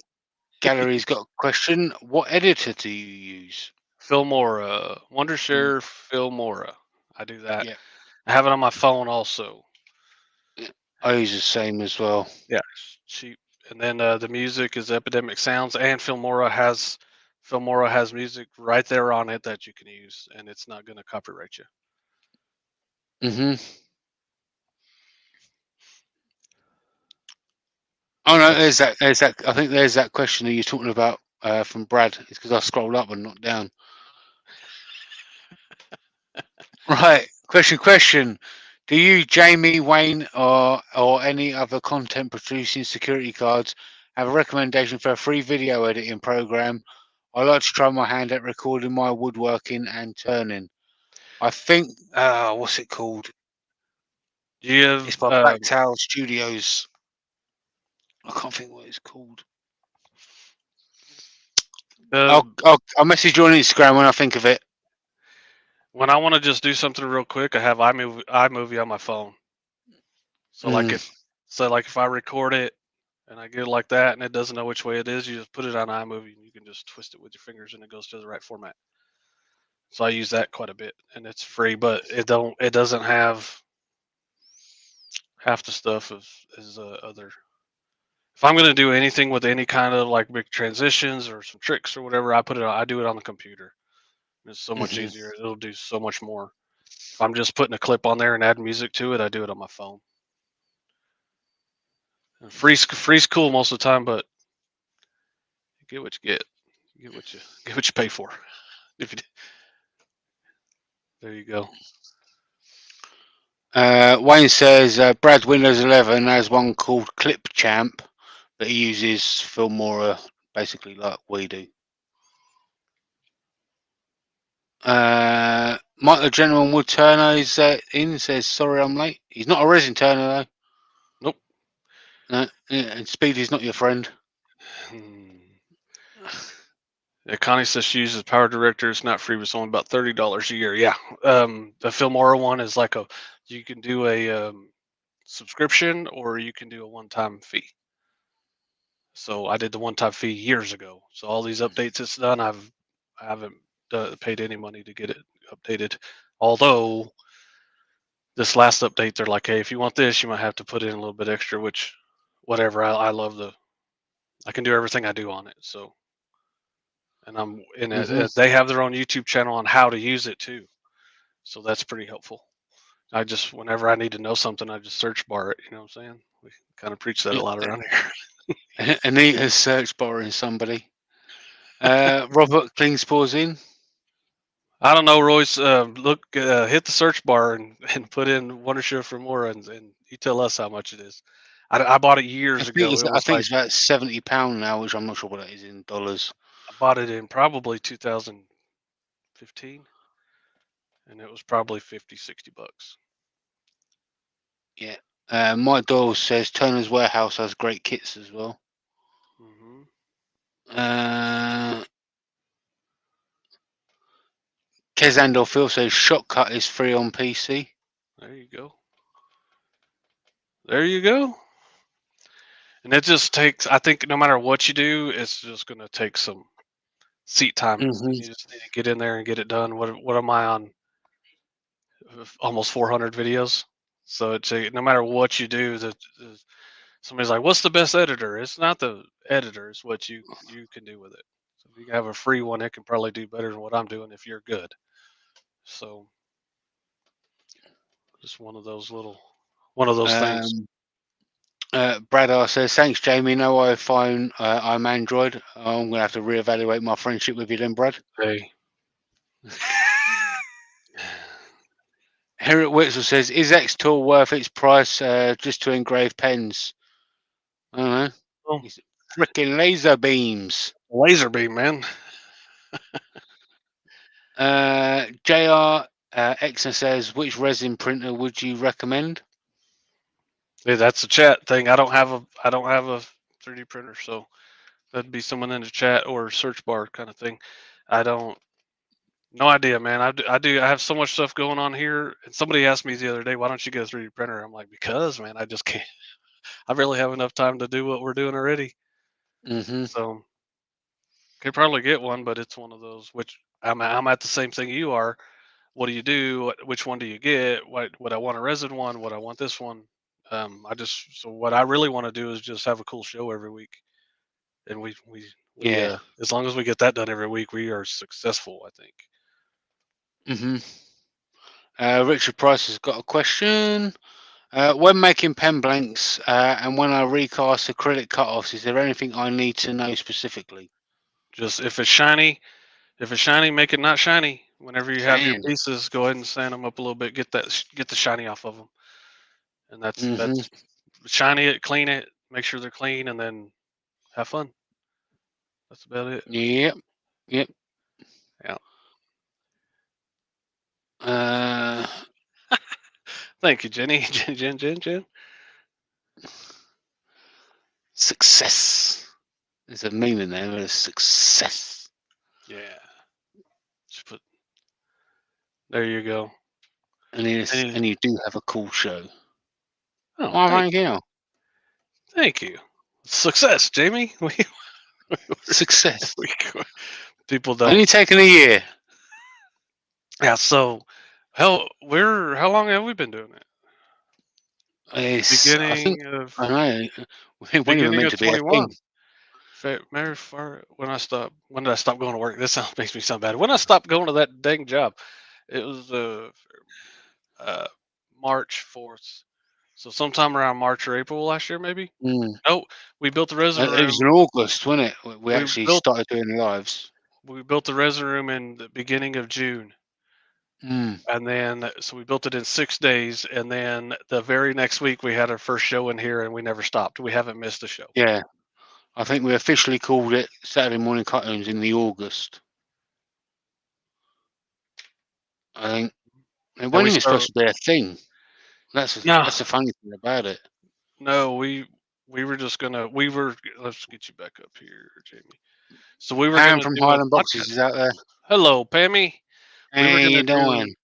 Gallery's got a question. What editor do you use? Filmora, Wondershare Filmora. I do that. Yeah. I have it on my phone also. I use the same as well. Yeah, it's cheap. And then the music is Epidemic Sounds, and Filmora has music right there on it that you can use, and it's not going to copyright you. Mm-hmm. Oh no, there's that. I think there's that question that you're talking about from Brad. It's because I scrolled up and not down. Right. Question. Do you, Jamie, Wayne, or any other content producing security cards have a recommendation for a free video editing program? I like to try my hand at recording my woodworking and turning. I think what's it called? It's by Black Towel Studios. I can't think what it's called. I'll message you on Instagram when I think of it. When I want to just do something real quick, I have iMovie on my phone. So like if I record it and I get it like that and it doesn't know which way it is, you just put it on iMovie and you can just twist it with your fingers and it goes to the right format. So I use that quite a bit, and it's free, but it doesn't have half the stuff as other. If I'm going to do anything with any kind of like big transitions or some tricks or whatever, I do it on the computer. It's so much easier. It'll do so much more. If I'm just putting a clip on there and add music to it, I do it on my phone. And free's cool most of the time, but you get what you get. You get what you pay for. If you There you go. Wayne says Brad Windows 11 has one called Clip Champ that he uses Filmora basically like we do. Mike the Gentleman Wood Turner is in, says sorry I'm late. He's not a resin turner though. Nope. No, and Speedy's not your friend. Yeah, Connie says she uses Power Director. It's not free, but it's only about $30 a year. Yeah. The Filmora one is like you can do a subscription or you can do a one-time fee. So I did the one-time fee years ago. So all these updates it's done, I haven't paid any money to get it updated. Although this last update, they're like, hey, if you want this, you might have to put in a little bit extra, which whatever. I love I can do everything I do on it. So, and I'm in it. They have their own YouTube channel on how to use it too. So that's pretty helpful. I just, whenever I need to know something, I just search bar it. You know what I'm saying? We kind of preach that a lot around here. Anita's search barring somebody. Robert Klingspor's in. I don't know, Royce. Look, hit the search bar and put in Wondership for more, and you tell us how much it is. I bought it years ago. I think it's about £70 now, which I'm not sure what that is in dollars. I bought it in probably 2015, and it was probably 50, 60 bucks. Yeah. Mike Doyle says Turner's Warehouse has great kits as well. Kez Andorfield says Shotcut is free on PC. There you go. There you go. And it just takes, I think no matter what you do, it's just going to take some seat time. You just need to get in there and get it done. What am I on? Almost 400 videos. So it's no matter what you do, somebody's like, what's the best editor? It's not the editor, it's what you can do with it. So if you have a free one, it can probably do better than what I'm doing if you're good. So just one of those things. Brad R says, thanks, Jamie. No iPhone, I'm Android. I'm going to have to reevaluate my friendship with you then, Brad. Hey. Eric Witzel says, is X Tool worth its price just to engrave pens? I don't know. Oh. Freaking laser beams. Laser beam, man. JR Exner says, which resin printer would you recommend? Yeah, that's a chat thing. I don't have a 3D printer, so that'd be someone in the chat or search bar kind of thing. No idea, man. I have so much stuff going on here. And somebody asked me the other day, why don't you get a 3D printer? I'm like, because, man, I just can't. I really have enough time to do what we're doing already. So could probably get one, but it's one of those, which I'm at the same thing you are. What do you do? Which one do you get? Would I want a resin one? Would I want this one? So what I really want to do is just have a cool show every week. And we as long as we get that done every week, we are successful, I think. Richard Price has got a question. When making pen blanks and when I recast acrylic cutoffs, is there anything I need to know specifically? Just if it's shiny, make it not shiny. Whenever you have your pieces, go ahead and sand them up a little bit. Get the shiny off of them. And that's shiny it, clean it, make sure they're clean, and then have fun. That's about it. Yep. Yeah. Thank you, Jenny. Jen. Success. There's a meme in there. There's success. Yeah. Just there you go. And you do have a cool show. Oh, thank you. Thank you. Success, Jamie. Success. People don't. Only taken a year. Yeah. So, how long have we been doing it? Beginning of 21. When did I stop going to work? This makes me sound bad. When I stopped going to that dang job, it was March 4th. So sometime around March or April last year, maybe. Oh, we built the resin room. It was in August, wasn't it? We actually started doing lives. We built the resin room in the beginning of June. Mm. And then, so we built it in 6 days. And then the very next week, we had our first show in here and we never stopped. We haven't missed a show. Yeah. I think we officially called it Saturday Morning Cartoons in the August. I think it wasn't even supposed to be a thing. That's No. the funny thing about it. No, we were just gonna, let's get you back up here, Jamie. So we were Pam gonna from do a Highland Boxes podcast. is out there. Hello, Pammy. How you doing?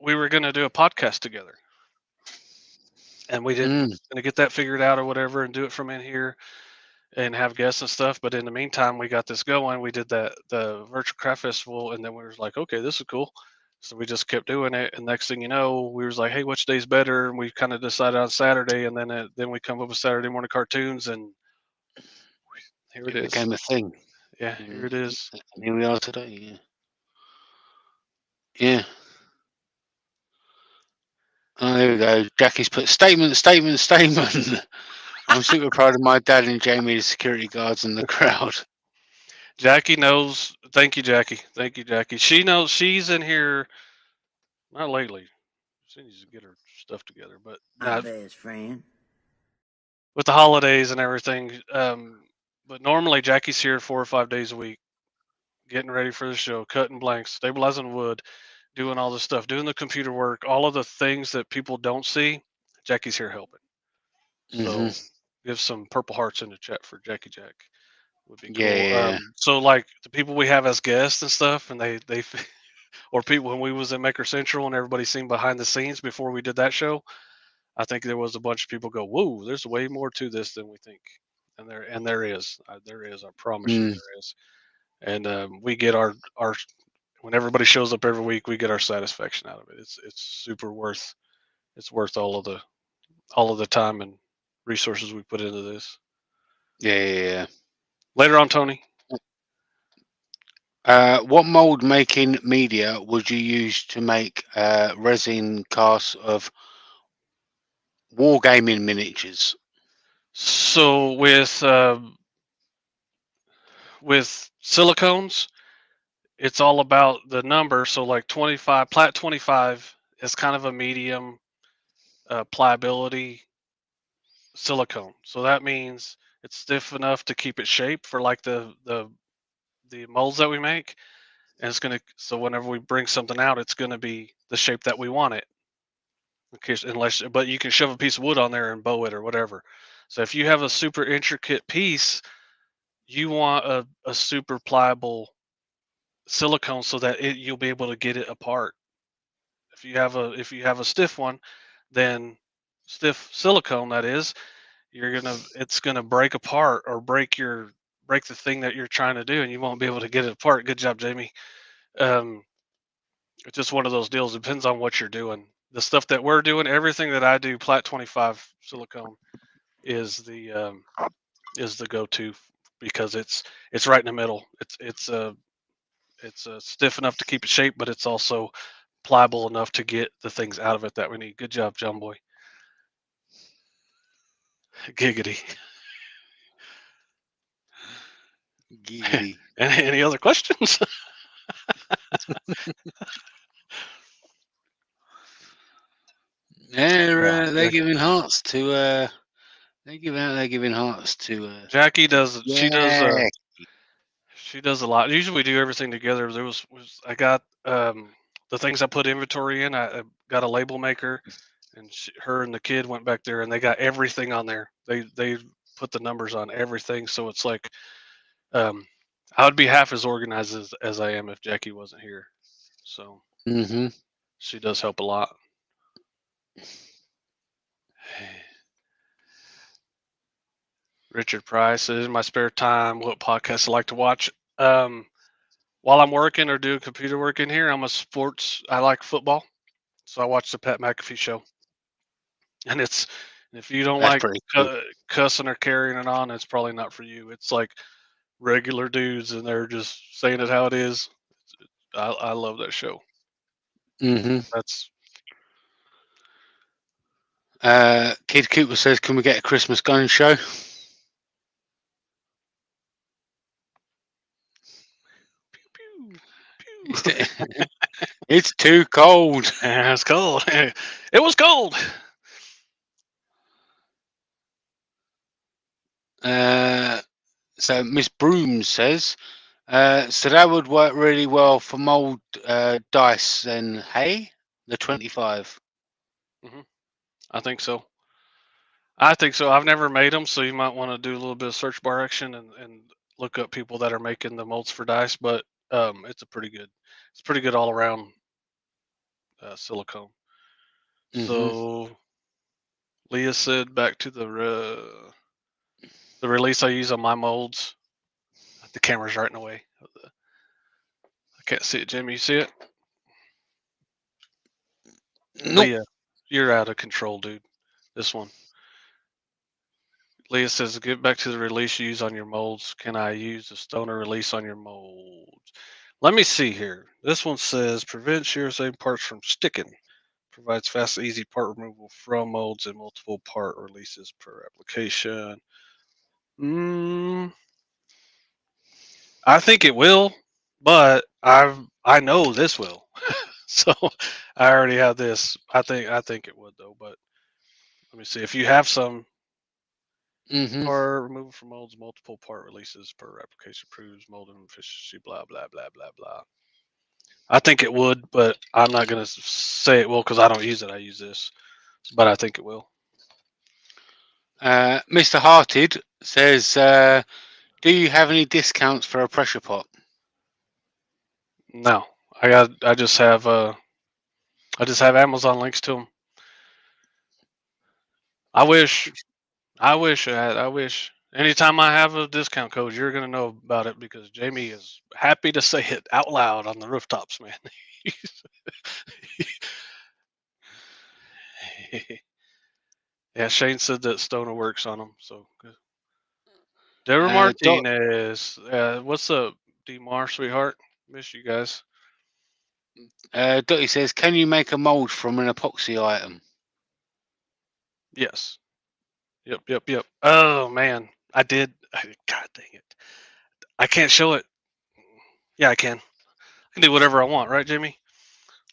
We were gonna do a podcast together, and we didn't gonna get that figured out or whatever, and do it from in here, and have guests and stuff. But in the meantime, we got this going. We did the virtual craft festival, and then we was like, okay, this is cool. So we just kept doing it, and next thing you know, we was like, hey, which day's better? And we kind of decided on Saturday, and then we come up with Saturday morning cartoons, and here it is. Became a thing. Yeah, here it is. And here we are today. Yeah. Yeah. Oh, there we go. Jackie's put statement. I'm super proud of my dad and Jamie, the security guards in the crowd. Jackie knows. Thank you, Jackie. Thank you, Jackie. She knows she's in here. Not lately. She needs to get her stuff together. But My best friend. with the holidays and everything. But normally Jackie's here 4 or 5 days a week, getting ready for the show, cutting blanks, stabilizing wood, doing all this stuff, doing the computer work, all of the things that people don't see. Jackie's here helping. So give some purple hearts in the chat for Jackie Jack. Would be cool. Yeah. So like the people we have as guests and stuff, and they or people when we was in Maker Central and everybody seen behind the scenes before we did that show, I think there was a bunch of people go, whoa, there's way more to this than we think. And there is. I promise you there is. And we get our when everybody shows up every week, we get our satisfaction out of it. It's super worth all of the time and resources we put into this. Yeah. Later on, Tony. What mold making media would you use to make resin casts of wargaming miniatures? So with silicones, it's all about the number. So like 25, Plat 25 is kind of a medium pliability silicone. So that means it's stiff enough to keep it shaped for like the molds that we make. And it's gonna, so whenever we bring something out, it's gonna be the shape that we want it. But you can shove a piece of wood on there and bow it or whatever. So if you have a super intricate piece, you want a super pliable silicone so that you'll be able to get it apart. If you have a stiff one, then stiff silicone, that is, it's gonna break apart or break the thing that you're trying to do, and you won't be able to get it apart. Good job, Jamie. It's just one of those deals. It depends on what you're doing. The stuff that we're doing, everything that I do, Plat 25 silicone is the go-to because it's right in the middle. It's stiff enough to keep it shaped, but it's also pliable enough to get the things out of it that we need. Good job, John Boy. Giggity. Giggity. Any other questions? They're giving hearts to they're giving hearts to Jackie does. yeah. She does a lot. Usually we do everything together. There was I got the things I put inventory in. I got a label maker, and her and the kid went back there and they got everything on there. They put the numbers on everything, so it's like I would be half as organized as I am if Jackie wasn't here. So she does help a lot. Richard Price says, in my spare time, what podcasts I like to watch? While I'm working or doing computer work in here, I like football. So I watch the Pat McAfee show. And if you don't like cussing or carrying it on, it's probably not for you. It's like regular dudes and they're just saying it how it is. I love that show. That's Kid Cooper says, can we get a Christmas gun show? It's too cold. Yeah, it's cold. It was cold. So Miss Broom says, so that would work really well for mold dice then, hey? The 25. I think so. I've never made them, so you might want to do a little bit of search bar action and look up people that are making the molds for dice. But it's pretty good all around silicone. So Leah said back to the release I use on my molds. The camera's right in the way. I can't see it, Jimmy. You see it? Nope. Leah, you're out of control, dude. This one. Leah says, get back to the release you use on your molds. Can I use the stoner release on your molds? Let me see here. This one says, prevents USA parts from sticking. Provides fast, easy part removal from molds and multiple part releases per application. I think it will, but I know this will. So I already have this. I think it would though, but let me see. If you have some part removal from molds, multiple part releases per application proves molding efficiency, blah blah blah blah blah. I think it would, but I'm not gonna say it will because I don't use it. I use this, but I think it will. Mr. Hearted says, do you have any discounts for a pressure pot? No, I just have Amazon links to them. I wish. Anytime I have a discount code, you're gonna know about it because Jamie is happy to say it out loud on the rooftops, man. Yeah, Shane said that Stoner works on them, so good. Deborah Martinez, what's up, DMar, sweetheart? Miss you guys. Dottie says, can you make a mold from an epoxy item? Yes. Yep. Oh man, I did. God dang it! I can't show it. Yeah, I can. I can do whatever I want, right, Jamie?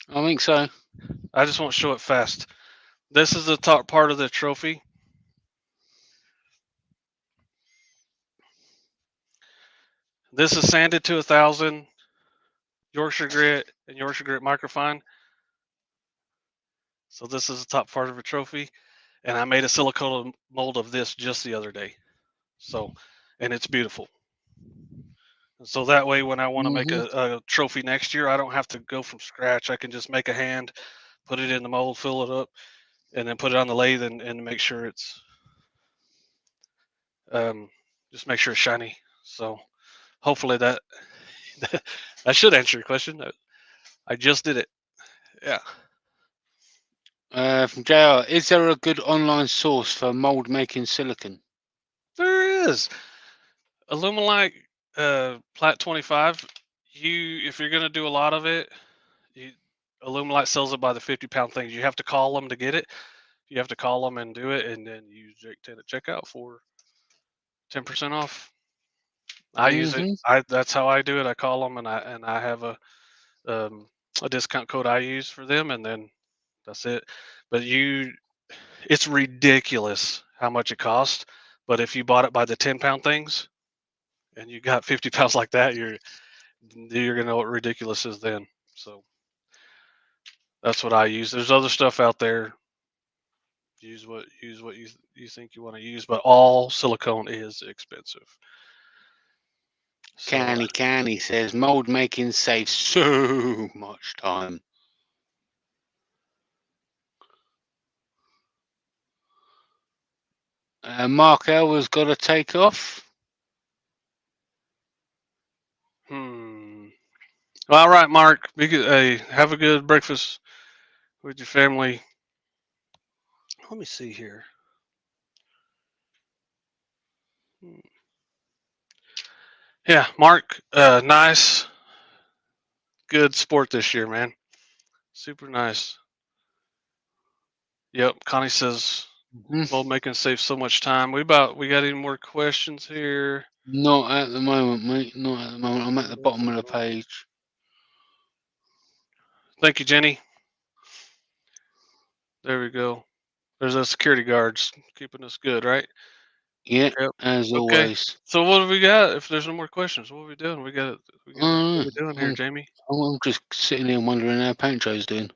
I think so. I just won't show it fast. This is the top part of the trophy. This is sanded to 1,000 Yorkshire grit and Yorkshire grit microfine. So this is the top part of a trophy, and I made a silicone mold of this just the other day. So, and it's beautiful. And so that way, when I want to make a trophy next year, I don't have to go from scratch. I can just make a hand, put it in the mold, fill it up, and then put it on the lathe and make sure it's just make sure it's shiny. So hopefully that should answer your question. I just did it. Yeah. From JR, is there a good online source for mold making silicon? There is. ALUMILITE Plat 25. If you're gonna do a lot of it, ALUMILITE sells it by the 50-pound things. You have to call them to get it. You have to call them and do it, and then use Jake 10 at checkout for 10% off. I use it. That's how I do it. I call them and I have a discount code I use for them, and then that's it. But it's ridiculous how much it costs. But if you bought it by the 10-pound things, and you got 50 pounds like that, you're gonna know what ridiculous is then. So that's what I use. There's other stuff out there. Use what you think you want to use, but all silicone is expensive. So, Canny says mold making saves so much time. Mark Elwer's got to take off. All right, Mark. Hey, have a good breakfast with your family. Let me see here. Yeah, Mark. Nice, good sport this year, man. Super nice. Yep. Connie says mold making saves so much time. We got any more questions here? Not at the moment, mate. Not at the moment. I'm at the bottom of the page. Thank you, Jenny. There we go. There's those security guards keeping us good, right? Yeah, Yep. as Okay. always. So what have we got? If there's no more questions, what are we doing? What are Uh, we doing here, Jamie? I'm just sitting here wondering how Pancho's doing.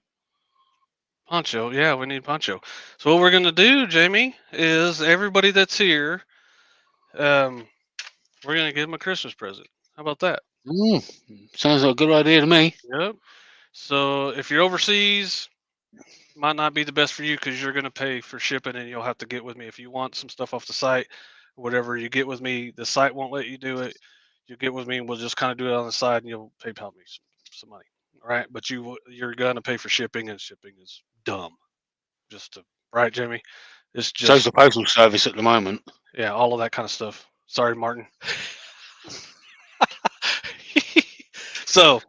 Poncho. Yeah, we need Poncho. So what we're gonna do, Jamie, is everybody that's here, we're gonna give them a Christmas present. How about that? Sounds like a good idea to me. Yep. So if you're overseas, might not be the best for you because you're going to pay for shipping and you'll have to get with me if you want some stuff off the site. Whatever you get with me, the site won't let you do it. You get with me and we'll just kind of do it on the side and you'll PayPal me some money. All right, but you're going to pay for shipping and shipping is dumb. Just to right, Jimmy. It's So's just the postal service at the moment. yeah, all of that kind of stuff. Sorry, Martin. So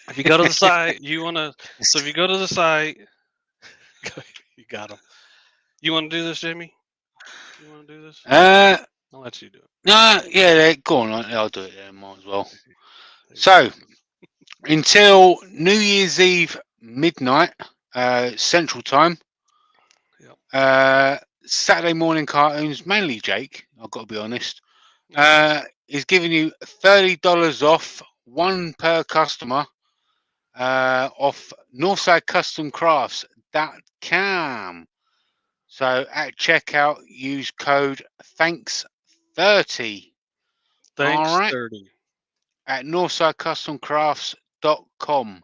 if you go to the site, you want to. So if you go to the site, you got them. You want to do this, Jamie? You want to do this? I'll let you do it. No, yeah, go on. I'll do it. Yeah, might as well. So until New Year's Eve midnight, Central Time. Yep. Saturday morning cartoons, mainly Jake. I've got to be honest. Is giving you $30 off, one per customer, off Northside Custom Crafts.com. So at checkout, use code THANKS30. Thanks, all right, 30. At NorthsideCustomCrafts.com.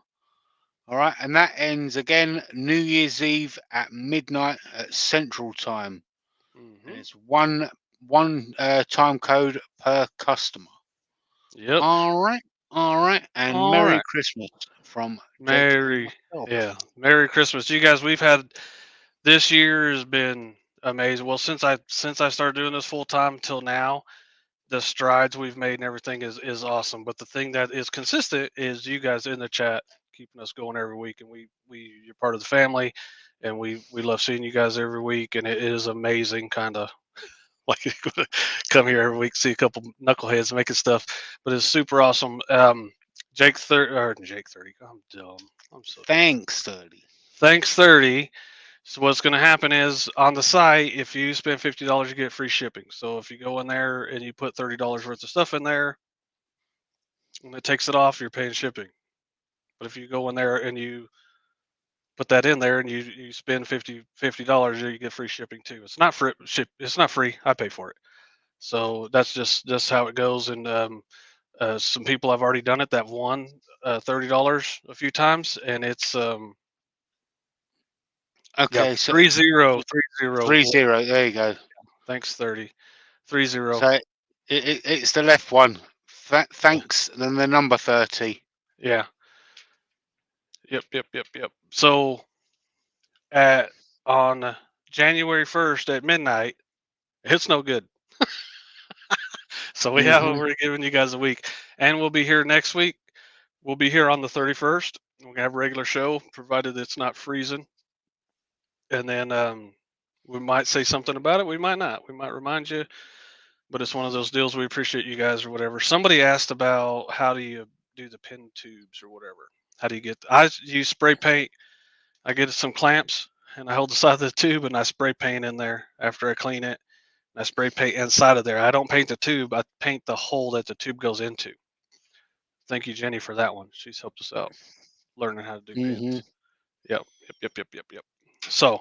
All right, and that ends again New Year's Eve at midnight at Central Time. And it's one time code per customer. Yep. All right, and All Merry right. Christmas from Merry Christmas, you guys. We've had this year has been amazing. Well, since I started doing this full time till now, the strides we've made and everything is awesome. But the thing that is consistent is you guys in the chat keeping us going every week, and you're part of the family, and we love seeing you guys every week, and it is amazing. Kind of like come here every week, see a couple knuckleheads making stuff, but it's super awesome. Jake 30. I'm dumb. I'm so Thanks 30. Thanks 30. So what's going to happen is on the site, if you spend $50, you get free shipping. So if you go in there and you put $30 worth of stuff in there, and it takes it off, you're paying shipping. But if you go in there and you put that in there and you spend $50, you get free shipping too. It's not free. It's not free. I pay for it. So that's just how it goes. And some people have already done it that won $30 a few times, and it's Okay, yeah, so 30. 30. There you go. Thanks 30. 30. So it's the left one. Thanks, then the number 30. Yeah. Yep. So on January 1st at midnight, it's no good. So we're giving you guys a week, and we'll be here next week. We'll be here on the 31st. We're gonna have a regular show, provided it's not freezing. And then we might say something about it. We might not. We might remind you, but it's one of those deals. We appreciate you guys or whatever. Somebody asked about how do you do the pin tubes or whatever. How do you get? I use spray paint. I get some clamps and I hold the side of the tube and I spray paint in there after I clean it. I spray paint inside of there. I don't paint the tube. I paint the hole that the tube goes into. Thank you, Jenny, for that one. She's helped us out learning how to do pins. Yep. So,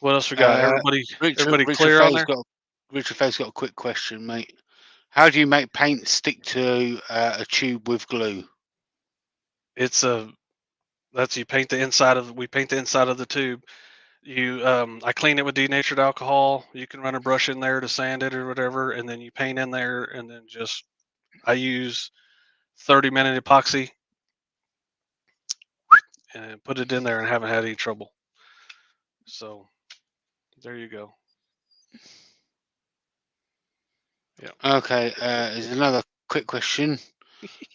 what else we got? Everybody clear on there? Richard Faye's got a quick question, mate. How do you make paint stick to a tube with glue? It's you paint the inside of the tube. I clean it with denatured alcohol. You can run a brush in there to sand it or whatever, and then you paint in there, and then I use 30-minute epoxy and put it in there and haven't had any trouble. So there you go. Yeah. Okay, there's another quick question.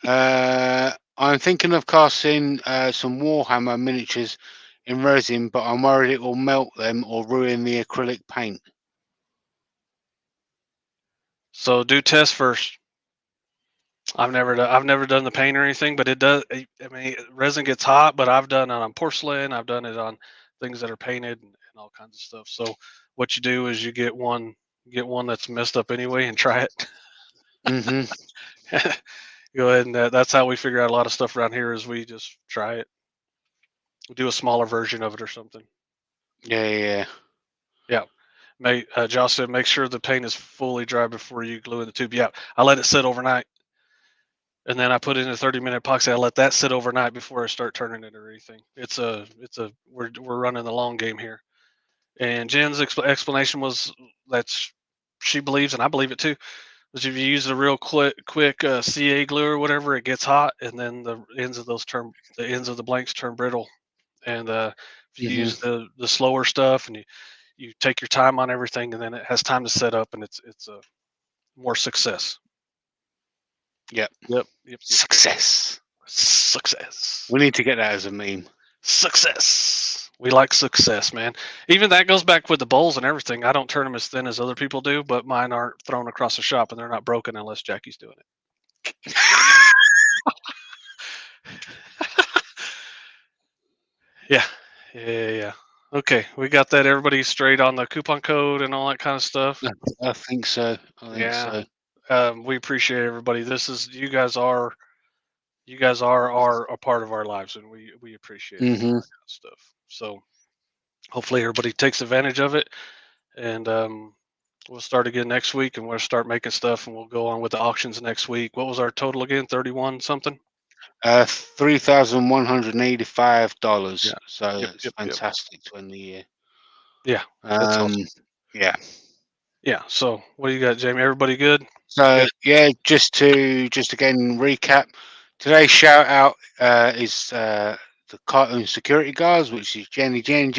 I'm thinking of casting some Warhammer miniatures in resin, but I'm worried it will melt them or ruin the acrylic paint. So do test first. I've never done the paint or anything, but it does. I mean, resin gets hot, but I've done it on porcelain. I've done it on things that are painted and all kinds of stuff. So what you do is you get one that's messed up anyway and try it. Mm-hmm. Go ahead and that's how we figure out a lot of stuff around here is we just try it. We do a smaller version of it or something. Yeah. Yeah. Josh said make sure the paint is fully dry before you glue in the tube. Yeah, I let it sit overnight. And then I put in a 30-minute epoxy. I let that sit overnight before I start turning it or anything. We're running the long game here. And Jen's explanation was that she believes, and I believe it too, is if you use a real quick CA glue or whatever, it gets hot, and then the ends of the blanks turn brittle. And if you use the slower stuff and you take your time on everything, and then it has time to set up, and it's a more success. Yep. Success. We need to get that as a meme. Success. We like success, man. Even that goes back with the bowls and everything. I don't turn them as thin as other people do, but mine aren't thrown across the shop and they're not broken unless Jackie's doing it. Yeah. Okay, we got that. Everybody straight on the coupon code and all that kind of stuff. I think so. We appreciate everybody. You guys are a part of our lives, and we appreciate it, all that kind of stuff. So hopefully everybody takes advantage of it, and we'll start again next week, and we'll start making stuff, and we'll go on with the auctions next week. What was our total again? 31 something. $3,185. Yeah. So it's fantastic to end the year. Yeah. That's awesome. Yeah. So what do you got, Jamie? Everybody good? So just again recap. Today's shout out is the cartoon security guards, which is Jenny, Jen,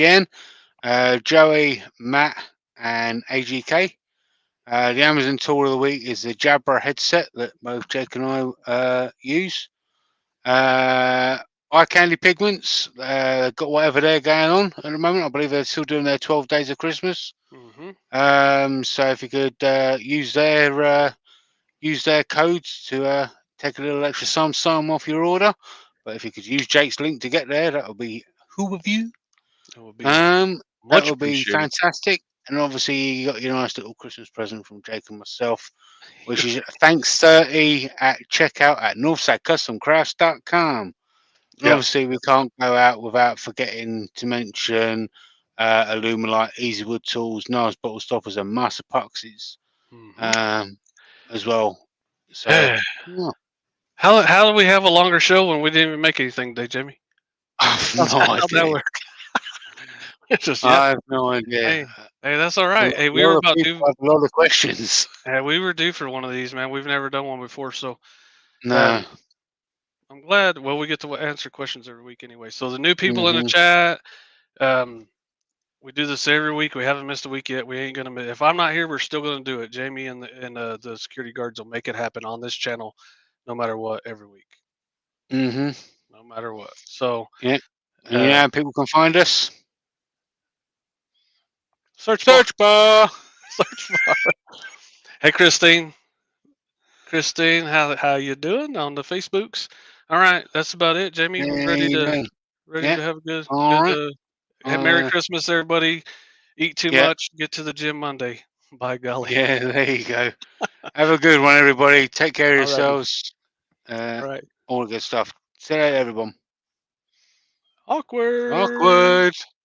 Joey, Matt, and AGK. The Amazon tool of the week is the Jabra headset that both Jake and I use. EYECANDY Pigments, got whatever they're going on at the moment. I believe they're still doing their 12 days of Christmas. So if you could use their codes to take a little extra some off your order, but if you could use Jake's link to get there, that would be who of you. That would be fantastic. And obviously you got your nice little Christmas present from Jake and myself, which is thanks 30 at checkout at northsidecustomcrafts.com. Obviously we can't go out without forgetting to mention ALUMILITE, Easy Wood Tools, Nice Bottle Stoppers, and Mass Epoxies as well. So how do we have a longer show when we didn't even make anything today, Jamie? How'd that work? I have no idea. Hey, that's all right. Hey, we were about to have a lot of questions. Yeah, we were due for one of these, man. We've never done one before, so no. I'm glad. Well, we get to answer questions every week anyway. So the new people in the chat, we do this every week. We haven't missed a week yet. We ain't gonna miss. If I'm not here, we're still gonna do it. Jamie and the security guards will make it happen on this channel, no matter what, every week. No matter what. So yeah, people can find us. Search bar. Search bar. Hey, Christine, how you doing on the Facebooks? All right, that's about it. Jamie, we're ready to have a good Merry Christmas, everybody. Eat too much, get to the gym Monday. By golly. Yeah, there you go. Have a good one, everybody. Take care of yourselves. All the good stuff. See you later, everyone. Awkward.